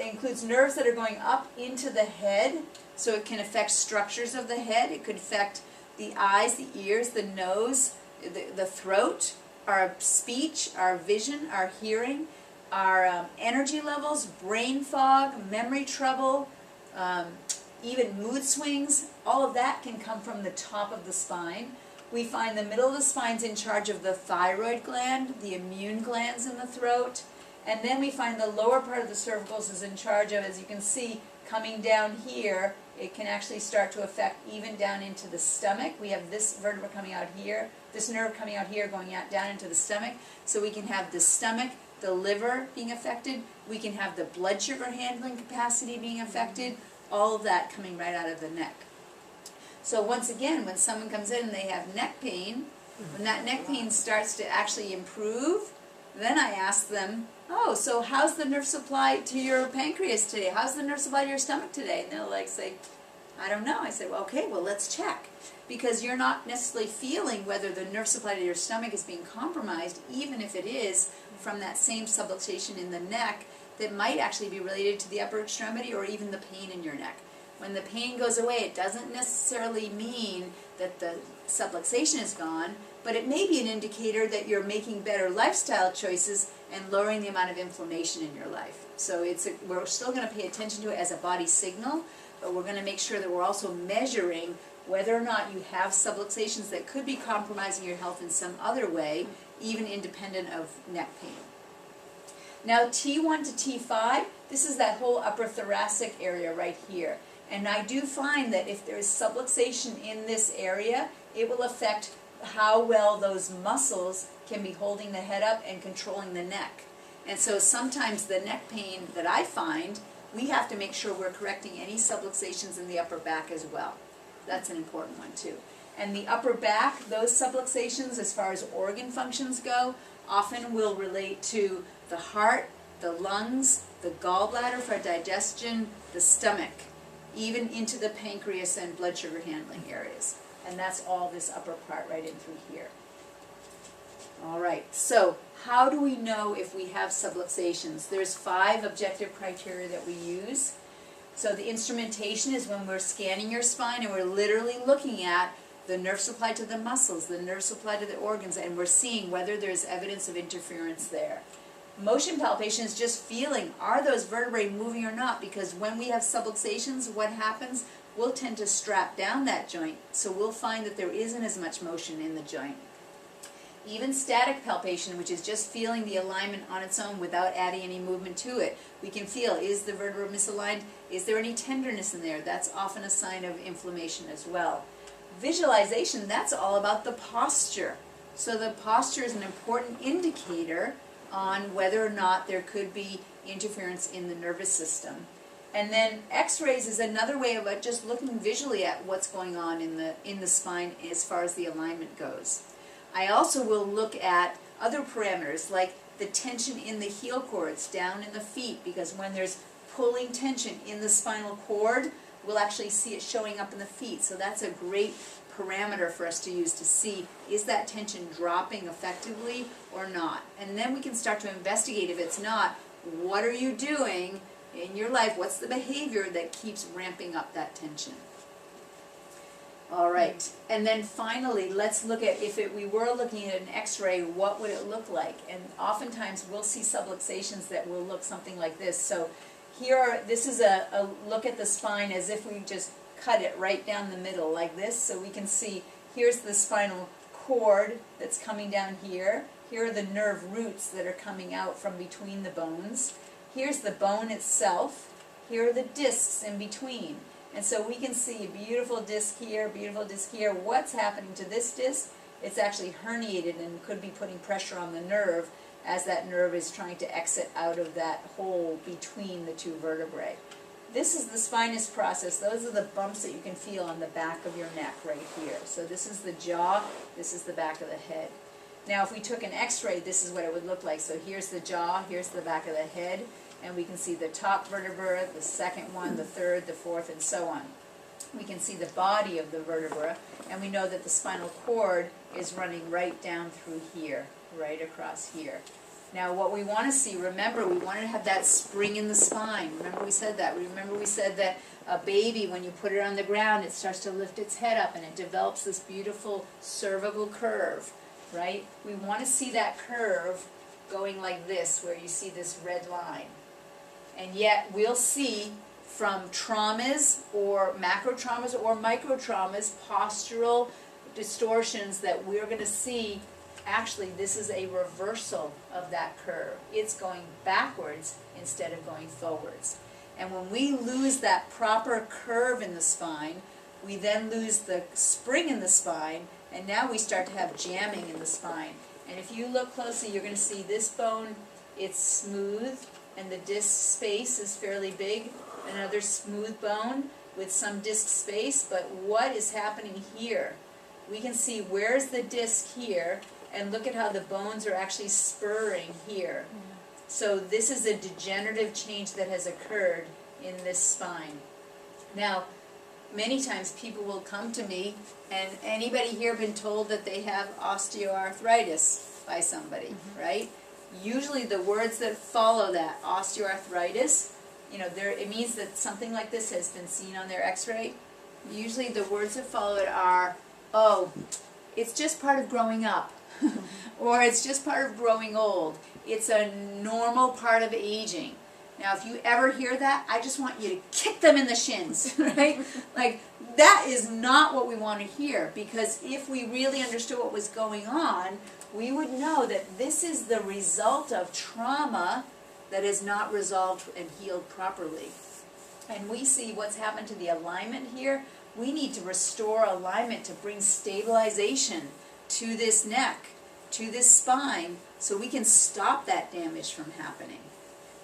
includes nerves that are going up into the head, so it can affect structures of the head. It could affect the eyes, the ears, the nose, the throat, our speech, our vision, our hearing. our energy levels, brain fog, memory trouble, even mood swings, all of that can come from the top of the spine. We find the middle of the spine's in charge of the thyroid gland, the immune glands in the throat, and then we find the lower part of the cervicals is in charge of, as you can see, coming down here, it can actually start to affect even down into the stomach. We have this vertebra coming out here, this nerve coming out here, going out down into the stomach, so we can have the stomach, the liver being affected, we can have the blood sugar handling capacity being affected, all of that coming right out of the neck. So once again, when someone comes in and they have neck pain, when that neck pain starts to actually improve, then I ask them, oh, so how's the nerve supply to your pancreas today? How's the nerve supply to your stomach today? And they'll like say, I don't know. I said, well, okay, well, let's check. Because you're not necessarily feeling whether the nerve supply to your stomach is being compromised, even if it is from that same subluxation in the neck that might actually be related to the upper extremity or even the pain in your neck. When the pain goes away, it doesn't necessarily mean that the subluxation is gone, but it may be an indicator that you're making better lifestyle choices and lowering the amount of inflammation in your life. So we're still going to pay attention to it as a body signal, but we're going to make sure that we're also measuring whether or not you have subluxations that could be compromising your health in some other way, even independent of neck pain. Now T1 to T5, this is that whole upper thoracic area right here. And I do find that if there is subluxation in this area, it will affect how well those muscles can be holding the head up and controlling the neck. And so sometimes the neck pain that I find, we have to make sure we're correcting any subluxations in the upper back as well. That's an important one too. And the upper back, those subluxations as far as organ functions go, often will relate to the heart, the lungs, the gallbladder for digestion, the stomach, even into the pancreas and blood sugar handling areas. And that's all this upper part right in through here. All right, so how do we know if we have subluxations? There's 5 objective criteria that we use. So the instrumentation is when we're scanning your spine and we're literally looking at the nerve supply to the muscles, the nerve supply to the organs, and we're seeing whether there's evidence of interference there. Motion palpation is just feeling, are those vertebrae moving or not? Because when we have subluxations, what happens? We'll tend to strap down that joint, so we'll find that there isn't as much motion in the joint. Even static palpation, which is just feeling the alignment on its own without adding any movement to it, we can feel, is the vertebra misaligned? Is there any tenderness in there? That's often a sign of inflammation as well. Visualization, that's all about the posture. So the posture is an important indicator on whether or not there could be interference in the nervous system. And then x-rays is another way of just looking visually at what's going on in the spine as far as the alignment goes. I also will look at other parameters like the tension in the heel cords down in the feet, because when there's pulling tension in the spinal cord, we'll actually see it showing up in the feet. So that's a great parameter for us to use to see, is that tension dropping effectively or not? And then we can start to investigate if it's not, what are you doing in your life? What's the behavior that keeps ramping up that tension? All right, and then finally, let's look at if we were looking at an x-ray, what would it look like? And oftentimes we'll see subluxations that will look something like this. So this is a look at the spine as if we just cut it right down the middle like this, so we can see here's the spinal cord that's coming down here. Here are the nerve roots that are coming out from between the bones. Here's the bone itself. Here are the discs in between. And so we can see a beautiful disc here, beautiful disc here. What's happening to this disc? It's actually herniated and could be putting pressure on the nerve as that nerve is trying to exit out of that hole between the 2 vertebrae. This is the spinous process. Those are the bumps that you can feel on the back of your neck right here. So this is the jaw, this is the back of the head. Now if we took an x-ray, this is what it would look like. So here's the jaw, here's the back of the head, and we can see the top vertebra, the second one, the third, the fourth, and so on. We can see the body of the vertebra, and we know that the spinal cord is running right down through here, right across here. Now what we want to see, remember, we want to have that spring in the spine. Remember we said that. Remember we said that a baby, when you put it on the ground, it starts to lift its head up and it develops this beautiful cervical curve, right? We want to see that curve going like this, where you see this red line. And yet we'll see from traumas or macro traumas or micro traumas, postural distortions, that we're going to see actually this is a reversal of that curve. It's going backwards instead of going forwards. And when we lose that proper curve in the spine, we then lose the spring in the spine, and now we start to have jamming in the spine. And if you look closely, you're going to see this bone, it's smooth, and the disc space is fairly big. Another smooth bone with some disc space, but what is happening here? We can see where's the disc here, and look at how the bones are actually spurring here. So this is a degenerative change that has occurred in this spine. Now, many times people will come to me, and anybody here been told that they have osteoarthritis by somebody, right? Usually the words that follow that, osteoarthritis, you know, it means that something like this has been seen on their x-ray. Usually the words that follow it are, oh, it's just part of growing up, or it's just part of growing old. It's a normal part of aging. Now, if you ever hear that, I just want you to kick them in the shins, right? Like, that is not what we want to hear, because if we really understood what was going on, we would know that this is the result of trauma that is not resolved and healed properly. And we see what's happened to the alignment here. We need to restore alignment to bring stabilization to this neck, to this spine, so we can stop that damage from happening.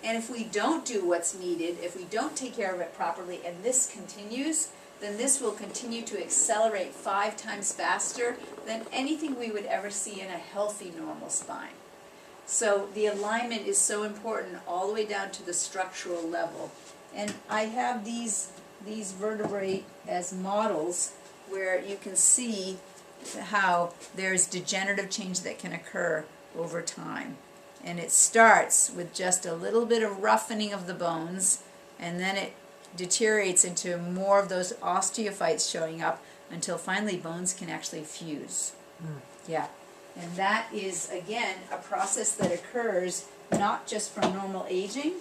And if we don't do what's needed, if we don't take care of it properly, and this continues, then this will continue to accelerate 5 times faster than anything we would ever see in a healthy, normal spine. So the alignment is so important all the way down to the structural level. And I have these vertebrae as models where you can see how there's degenerative change that can occur over time. And it starts with just a little bit of roughening of the bones, and then it deteriorates into more of those osteophytes showing up until finally bones can actually fuse. Yeah. And that is, again, a process that occurs not just from normal aging,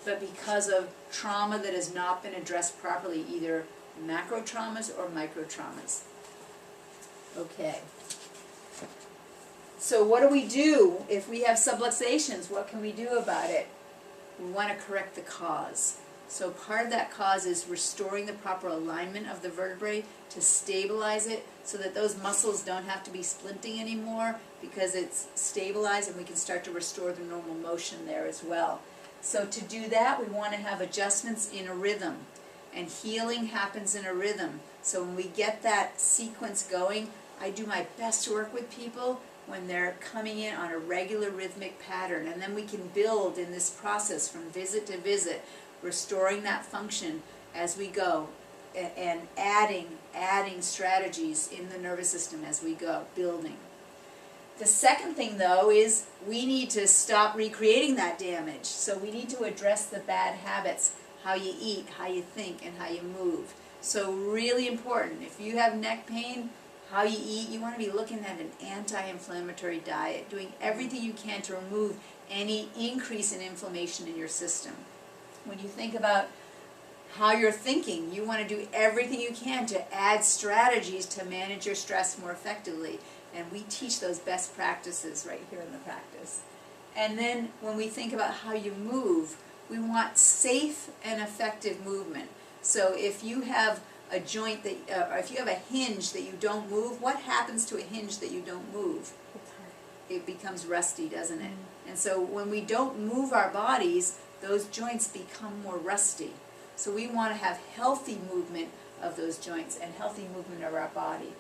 but because of trauma that has not been addressed properly, either macro traumas or micro traumas. Okay. So what do we do if we have subluxations? What can we do about it? We want to correct the cause. So part of that cause is restoring the proper alignment of the vertebrae to stabilize it so that those muscles don't have to be splinting anymore, because it's stabilized and we can start to restore the normal motion there as well. So to do that, we want to have adjustments in a rhythm, and healing happens in a rhythm. So when we get that sequence going, I do my best to work with people when they're coming in on a regular rhythmic pattern, and then we can build in this process from visit to visit, restoring that function as we go, and adding strategies in the nervous system as we go, building. The second thing, though, is we need to stop recreating that damage. So we need to address the bad habits, how you eat, how you think, and how you move. So really important. If you have neck pain, how you eat, you want to be looking at an anti-inflammatory diet, doing everything you can to remove any increase in inflammation in your system. When you think about how you're thinking, you want to do everything you can to add strategies to manage your stress more effectively. And we teach those best practices right here in the practice. And then when we think about how you move, we want safe and effective movement. So if you have a joint that, or if you have a hinge that you don't move, what happens to a hinge that you don't move? It becomes rusty, doesn't it? And so when we don't move our bodies, those joints become more rusty. So we want to have healthy movement of those joints and healthy movement of our body.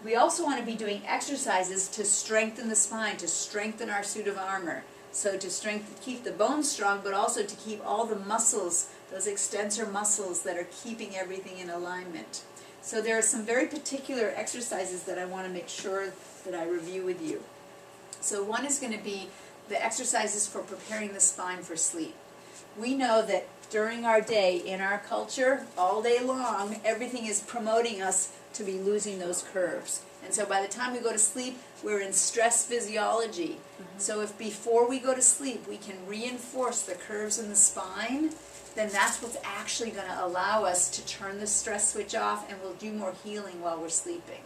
We also want to be doing exercises to strengthen the spine, to strengthen our suit of armor. So to keep the bones strong, but also to keep all the muscles, those extensor muscles that are keeping everything in alignment. So there are some very particular exercises that I want to make sure that I review with you. So one is going to be the exercises for preparing the spine for sleep. We know that during our day, in our culture, all day long, everything is promoting us to be losing those curves. And so by the time we go to sleep, we're in stress physiology. So if before we go to sleep we can reinforce the curves in the spine, then that's what's actually going to allow us to turn the stress switch off, and we'll do more healing while we're sleeping.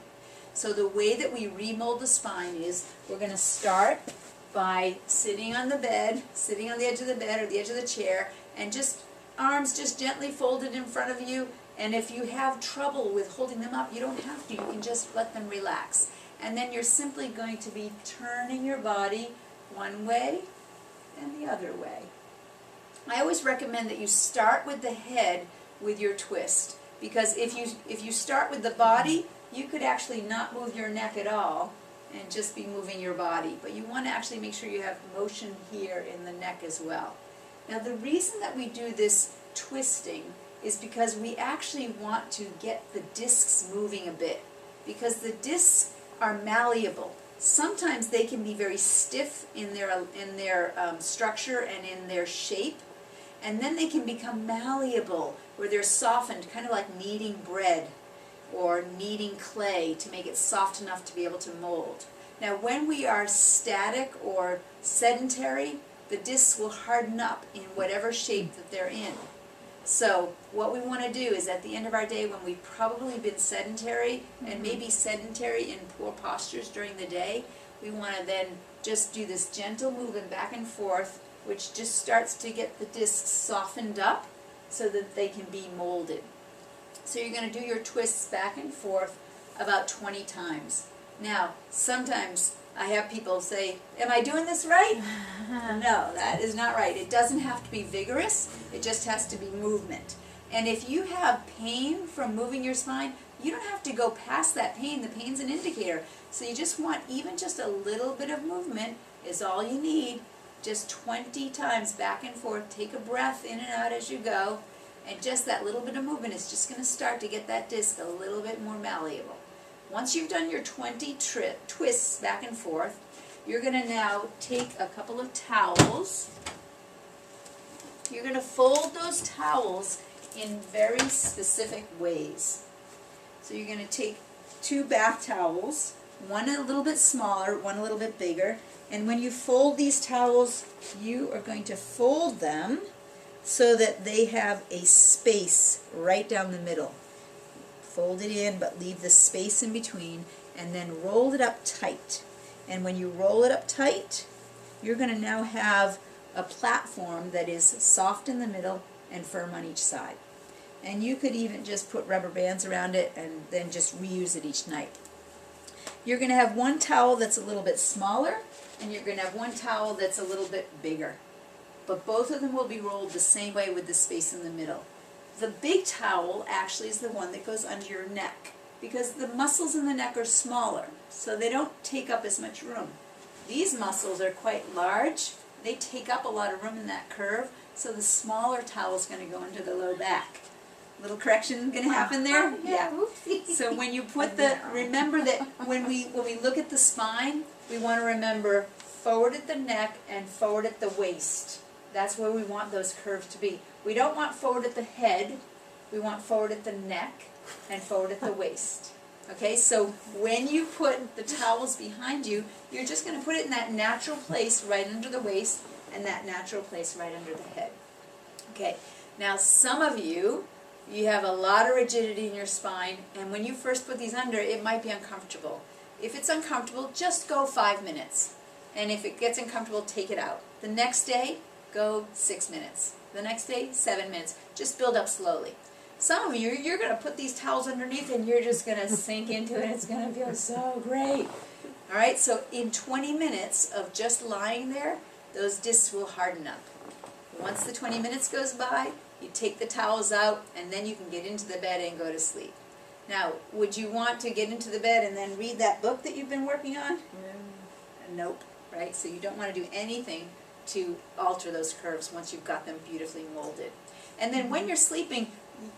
So the way that we remold the spine is we're going to start by sitting on the bed, sitting on the edge of the bed or the edge of the chair, and just arms just gently folded in front of you. And if you have trouble with holding them up, you don't have to. You can just let them relax. And then you're simply going to be turning your body one way and the other way. I always recommend that you start with the head with your twist, because if you start with the body, you could actually not move your neck at all and just be moving your body. But you want to actually make sure you have motion here in the neck as well. Now the reason that we do this twisting is because we actually want to get the discs moving a bit, because the discs are malleable. Sometimes they can be very stiff in their structure and in their shape, and then they can become malleable, where they're softened, kind of like kneading bread or kneading clay to make it soft enough to be able to mold. Now when we are static or sedentary, the discs will harden up in whatever shape that they're in. So what we want to do is at the end of our day, when we've probably been sedentary and maybe sedentary in poor postures during the day, we want to then just do this gentle movement back and forth, which just starts to get the discs softened up so that they can be molded. So you're going to do your twists back and forth about 20 times. Now, sometimes I have people say, am I doing this right? No, that is not right. It doesn't have to be vigorous. It just has to be movement. And if you have pain from moving your spine, you don't have to go past that pain. The pain's an indicator. So you just want even just a little bit of movement is all you need. Just 20 times back and forth. Take a breath in and out as you go. And just that little bit of movement is just going to start to get that disc a little bit more malleable. Once you've done your 20 twists back and forth, you're going to now take a couple of towels. You're going to fold those towels in very specific ways. So you're going to take 2 bath towels, one a little bit smaller, one a little bit bigger, and when you fold these towels, you are going to fold them so that they have a space right down the middle. Fold it in, but leave the space in between, and then roll it up tight. And when you roll it up tight, you're going to now have a platform that is soft in the middle and firm on each side. And you could even just put rubber bands around it and then just reuse it each night. You're going to have one towel that's a little bit smaller, and you're going to have one towel that's a little bit bigger. But both of them will be rolled the same way with the space in the middle. The big towel actually is the one that goes under your neck, because the muscles in the neck are smaller, so they don't take up as much room. These muscles are quite large. They take up a lot of room in that curve, so the smaller towel is going to go into the low back. Little correction going to happen there? Yeah. So when you put remember that when we look at the spine, we want to remember forward at the neck and forward at the waist. That's where we want those curves to be. We don't want forward at the head. We want forward at the neck and forward at the waist. Okay, so when you put the towels behind you, you're just going to put it in that natural place right under the waist and that natural place right under the head. Okay, now some of you have a lot of rigidity in your spine, and when you first put these under, it might be uncomfortable. If it's uncomfortable, just go 5 minutes. And if it gets uncomfortable, take it out. The next day, go 6 minutes. The next day, 7 minutes. Just build up slowly. Some of you, you're going to put these towels underneath and you're just going to sink into it. It's going to feel so great. All right, so in 20 minutes of just lying there, those discs will harden up. Once the 20 minutes goes by, you take the towels out, and then you can get into the bed and go to sleep. Now, would you want to get into the bed and then read that book that you've been working on? Nope, right? So you don't want to do anything to alter those curves once you've got them beautifully molded. And then when you're sleeping,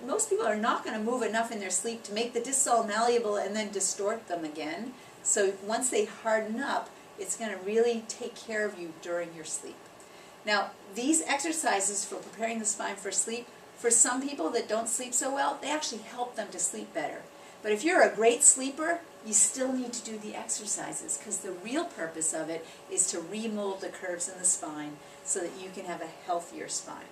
most people are not going to move enough in their sleep to make the discs all malleable and then distort them again. So once they harden up, it's going to really take care of you during your sleep. Now, these exercises for preparing the spine for sleep, for some people that don't sleep so well, they actually help them to sleep better. But if you're a great sleeper, you still need to do the exercises, because the real purpose of it is to remold the curves in the spine so that you can have a healthier spine.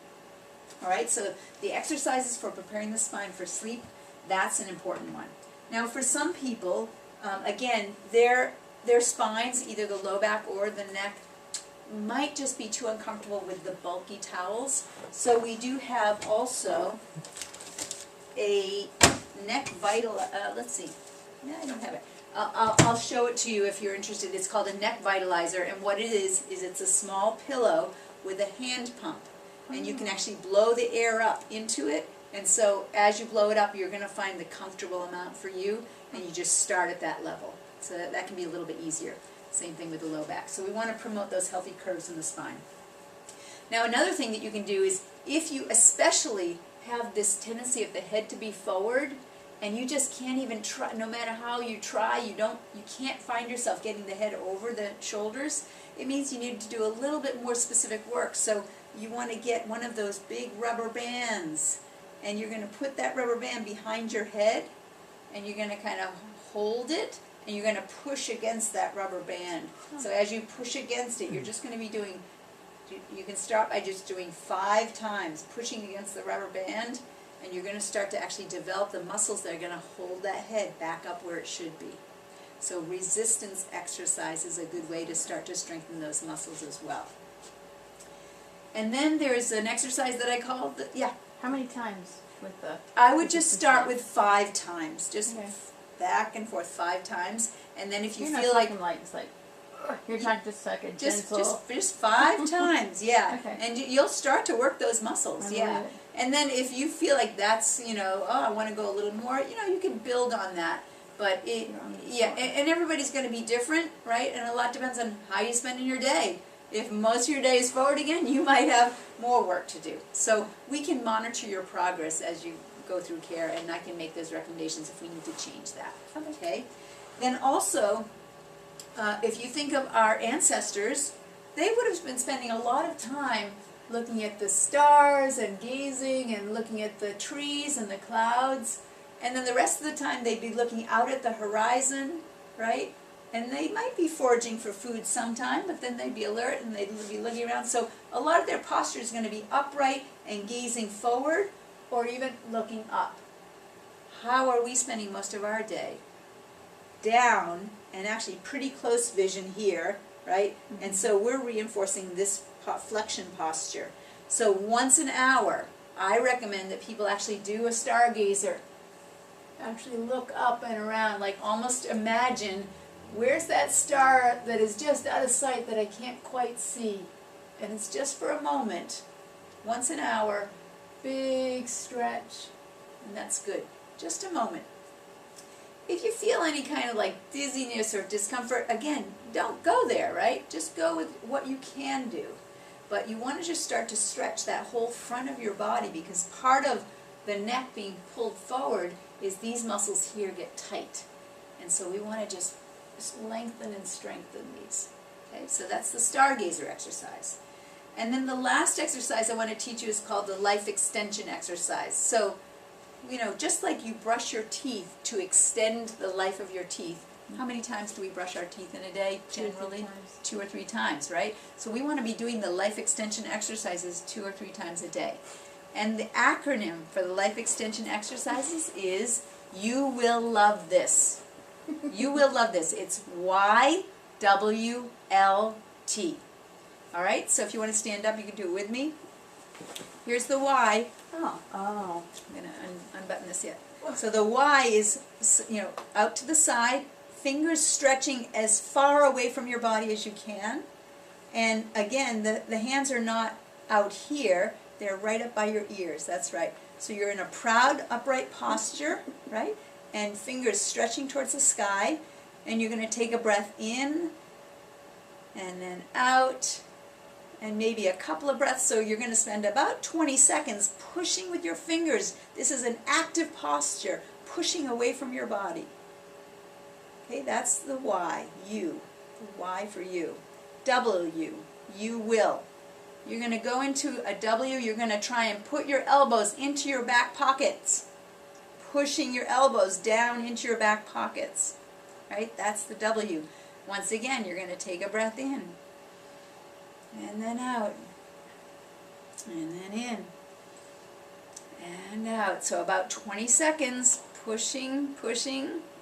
All right, so the exercises for preparing the spine for sleep, that's an important one. Now for some people, again, their spines, either the low back or the neck, might just be too uncomfortable with the bulky towels. So we do have also a neck vital, let's see, no, I don't have it. I'll show it to you if you're interested. It's called a neck vitalizer, and what it is it's a small pillow with a hand pump. And you can actually blow the air up into it, and so as you blow it up, you're going to find the comfortable amount for you, and you just start at that level. So that can be a little bit easier. Same thing with the low back. So we want to promote those healthy curves in the spine. Now another thing that you can do is, if you especially have this tendency of the head to be forward, and you just can't even try, no matter how you try, you can't find yourself getting the head over the shoulders, it means you need to do a little bit more specific work. So you want to get one of those big rubber bands, and you're going to put that rubber band behind your head, and you're going to kind of hold it, and you're going to push against that rubber band. So as you push against it, you're just going to be doing, you can start by just doing 5 times, pushing against the rubber band, and you're going to start to actually develop the muscles that are going to hold that head back up where it should be. So resistance exercise is a good way to start to strengthen those muscles as well. And then there's an exercise that I call, How many times with the... I would just start with 5 times, just Okay. back and forth 5 times, and then if you You're feel not like... talking like, it's like, you're talking just like a Just gentle... 5 times, yeah. Okay. And you'll start to work those muscles, I yeah. believe it. And then if you feel like that's, oh, I want to go a little more, you can build on that. But and everybody's going to be different, right? And a lot depends on how you spend in your day. If most of your day is forward again, you might have more work to do. So we can monitor your progress as you go through care, and I can make those recommendations if we need to change that. Okay? Then also, if you think of our ancestors, they would have been spending a lot of time looking at the stars and gazing and looking at the trees and the clouds, and then the rest of the time they'd be looking out at the horizon, right? And they might be foraging for food sometime, but then they'd be alert and they'd be looking around. So a lot of their posture is going to be upright and gazing forward, or even looking up. How are we spending most of our day? Down, and actually pretty close vision here, right? Mm-hmm. And so we're reinforcing this flexion posture. So once an hour, I recommend that people actually do a stargazer. Actually look up and around, like almost imagine, where's that star that is just out of sight that I can't quite see? And it's just for a moment. Once an hour, big stretch, and that's good. Just a moment. If you feel any kind of like dizziness or discomfort, again, don't go there, right? Just go with what you can do. But you want to just start to stretch that whole front of your body, because part of the neck being pulled forward is these muscles here get tight. And so we want to just lengthen and strengthen these. Okay, so that's the stargazer exercise. And then the last exercise I want to teach you is called the life extension exercise. So, just like you brush your teeth to extend the life of your teeth, how many times do we brush our teeth in a day? Generally 2 or 3 times, right? So we want to be doing the life extension exercises 2 or 3 times a day. And the acronym for the life extension exercises is, you will love this. You will love this. It's YWLT. All right, so if you want to stand up, you can do it with me. Here's the Y. Oh. I'm going to unbutton this yet. So the Y is, out to the side, fingers stretching as far away from your body as you can. And again, the hands are not out here. They're right up by your ears. That's right. So you're in a proud, upright posture, right? And fingers stretching towards the sky. And you're going to take a breath in and then out, and maybe a couple of breaths. So you're going to spend about 20 seconds pushing with your fingers. This is an active posture, pushing away from your body. Okay, that's the Y, you. The Y for you. W, you will. You're going to go into a W. You're going to try and put your elbows into your back pockets. Pushing your elbows down into your back pockets. right? That's the W. Once again, you're going to take a breath in, and then out, and then in, and out. So about 20 seconds, pushing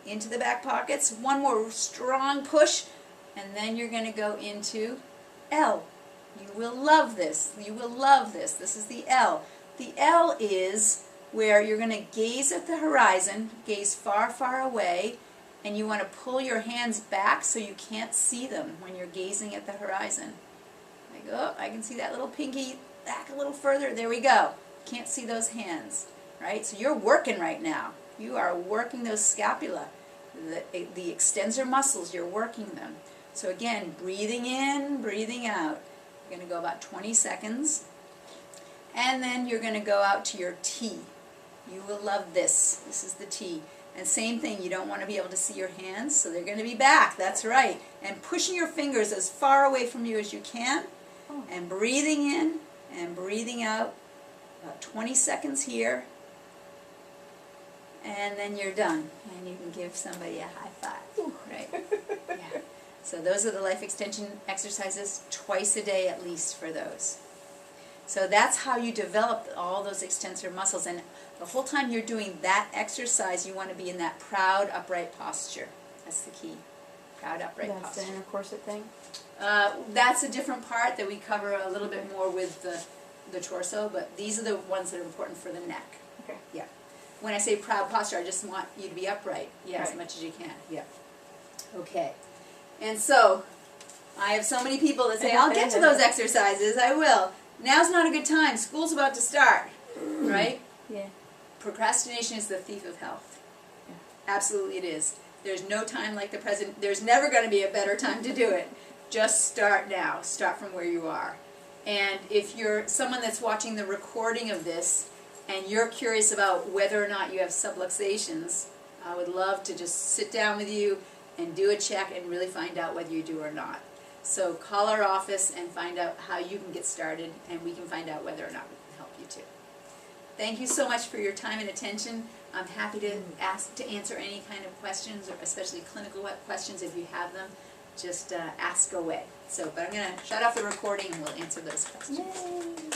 into the back pockets. One more strong push, and then you're going to go into L. You will love this. You will love this. This is the L. The L is where you're going to gaze at the horizon, gaze far, far away, and you want to pull your hands back so you can't see them when you're gazing at the horizon. Like, oh, I can see that little pinky back a little further. There we go. Can't see those hands, right? So you're working right now. You are working those scapula, the extensor muscles, you're working them. So again, breathing in, breathing out. You're going to go about 20 seconds. And then you're going to go out to your T. You will love this. This is the T. And same thing, you don't want to be able to see your hands, so they're going to be back. That's right. And pushing your fingers as far away from you as you can. And breathing in and breathing out. About 20 seconds here. And then you're done. And you can give somebody a high five. Right? Yeah. So those are the life extension exercises, twice a day at least for those. So that's how you develop all those extensor muscles. And the whole time you're doing that exercise, you want to be in that proud, upright posture. That's the key. Proud, upright posture. That's the inner corset thing? That's a different part that we cover a little bit more with the torso, but these are the ones that are important for the neck. Okay. Yeah. When I say proud posture, I just want you to be upright, yeah, as Right. much as you can. Yeah. Okay. And so, I have so many people that say, I'll get to those exercises, I will. Now's not a good time. School's about to start, right? Yeah. Procrastination is the thief of health. Yeah. Absolutely it is. There's no time like the present. There's never going to be a better time to do it. Just start now. Start from where you are. And if you're someone that's watching the recording of this and you're curious about whether or not you have subluxations, I would love to just sit down with you and do a check and really find out whether you do or not. So call our office and find out how you can get started, and we can find out whether or not we can help you too. Thank you so much for your time and attention. I'm happy to answer any kind of questions, or especially clinical questions if you have them. Just ask away. So, but I'm going to shut off the recording and we'll answer those questions. Yay.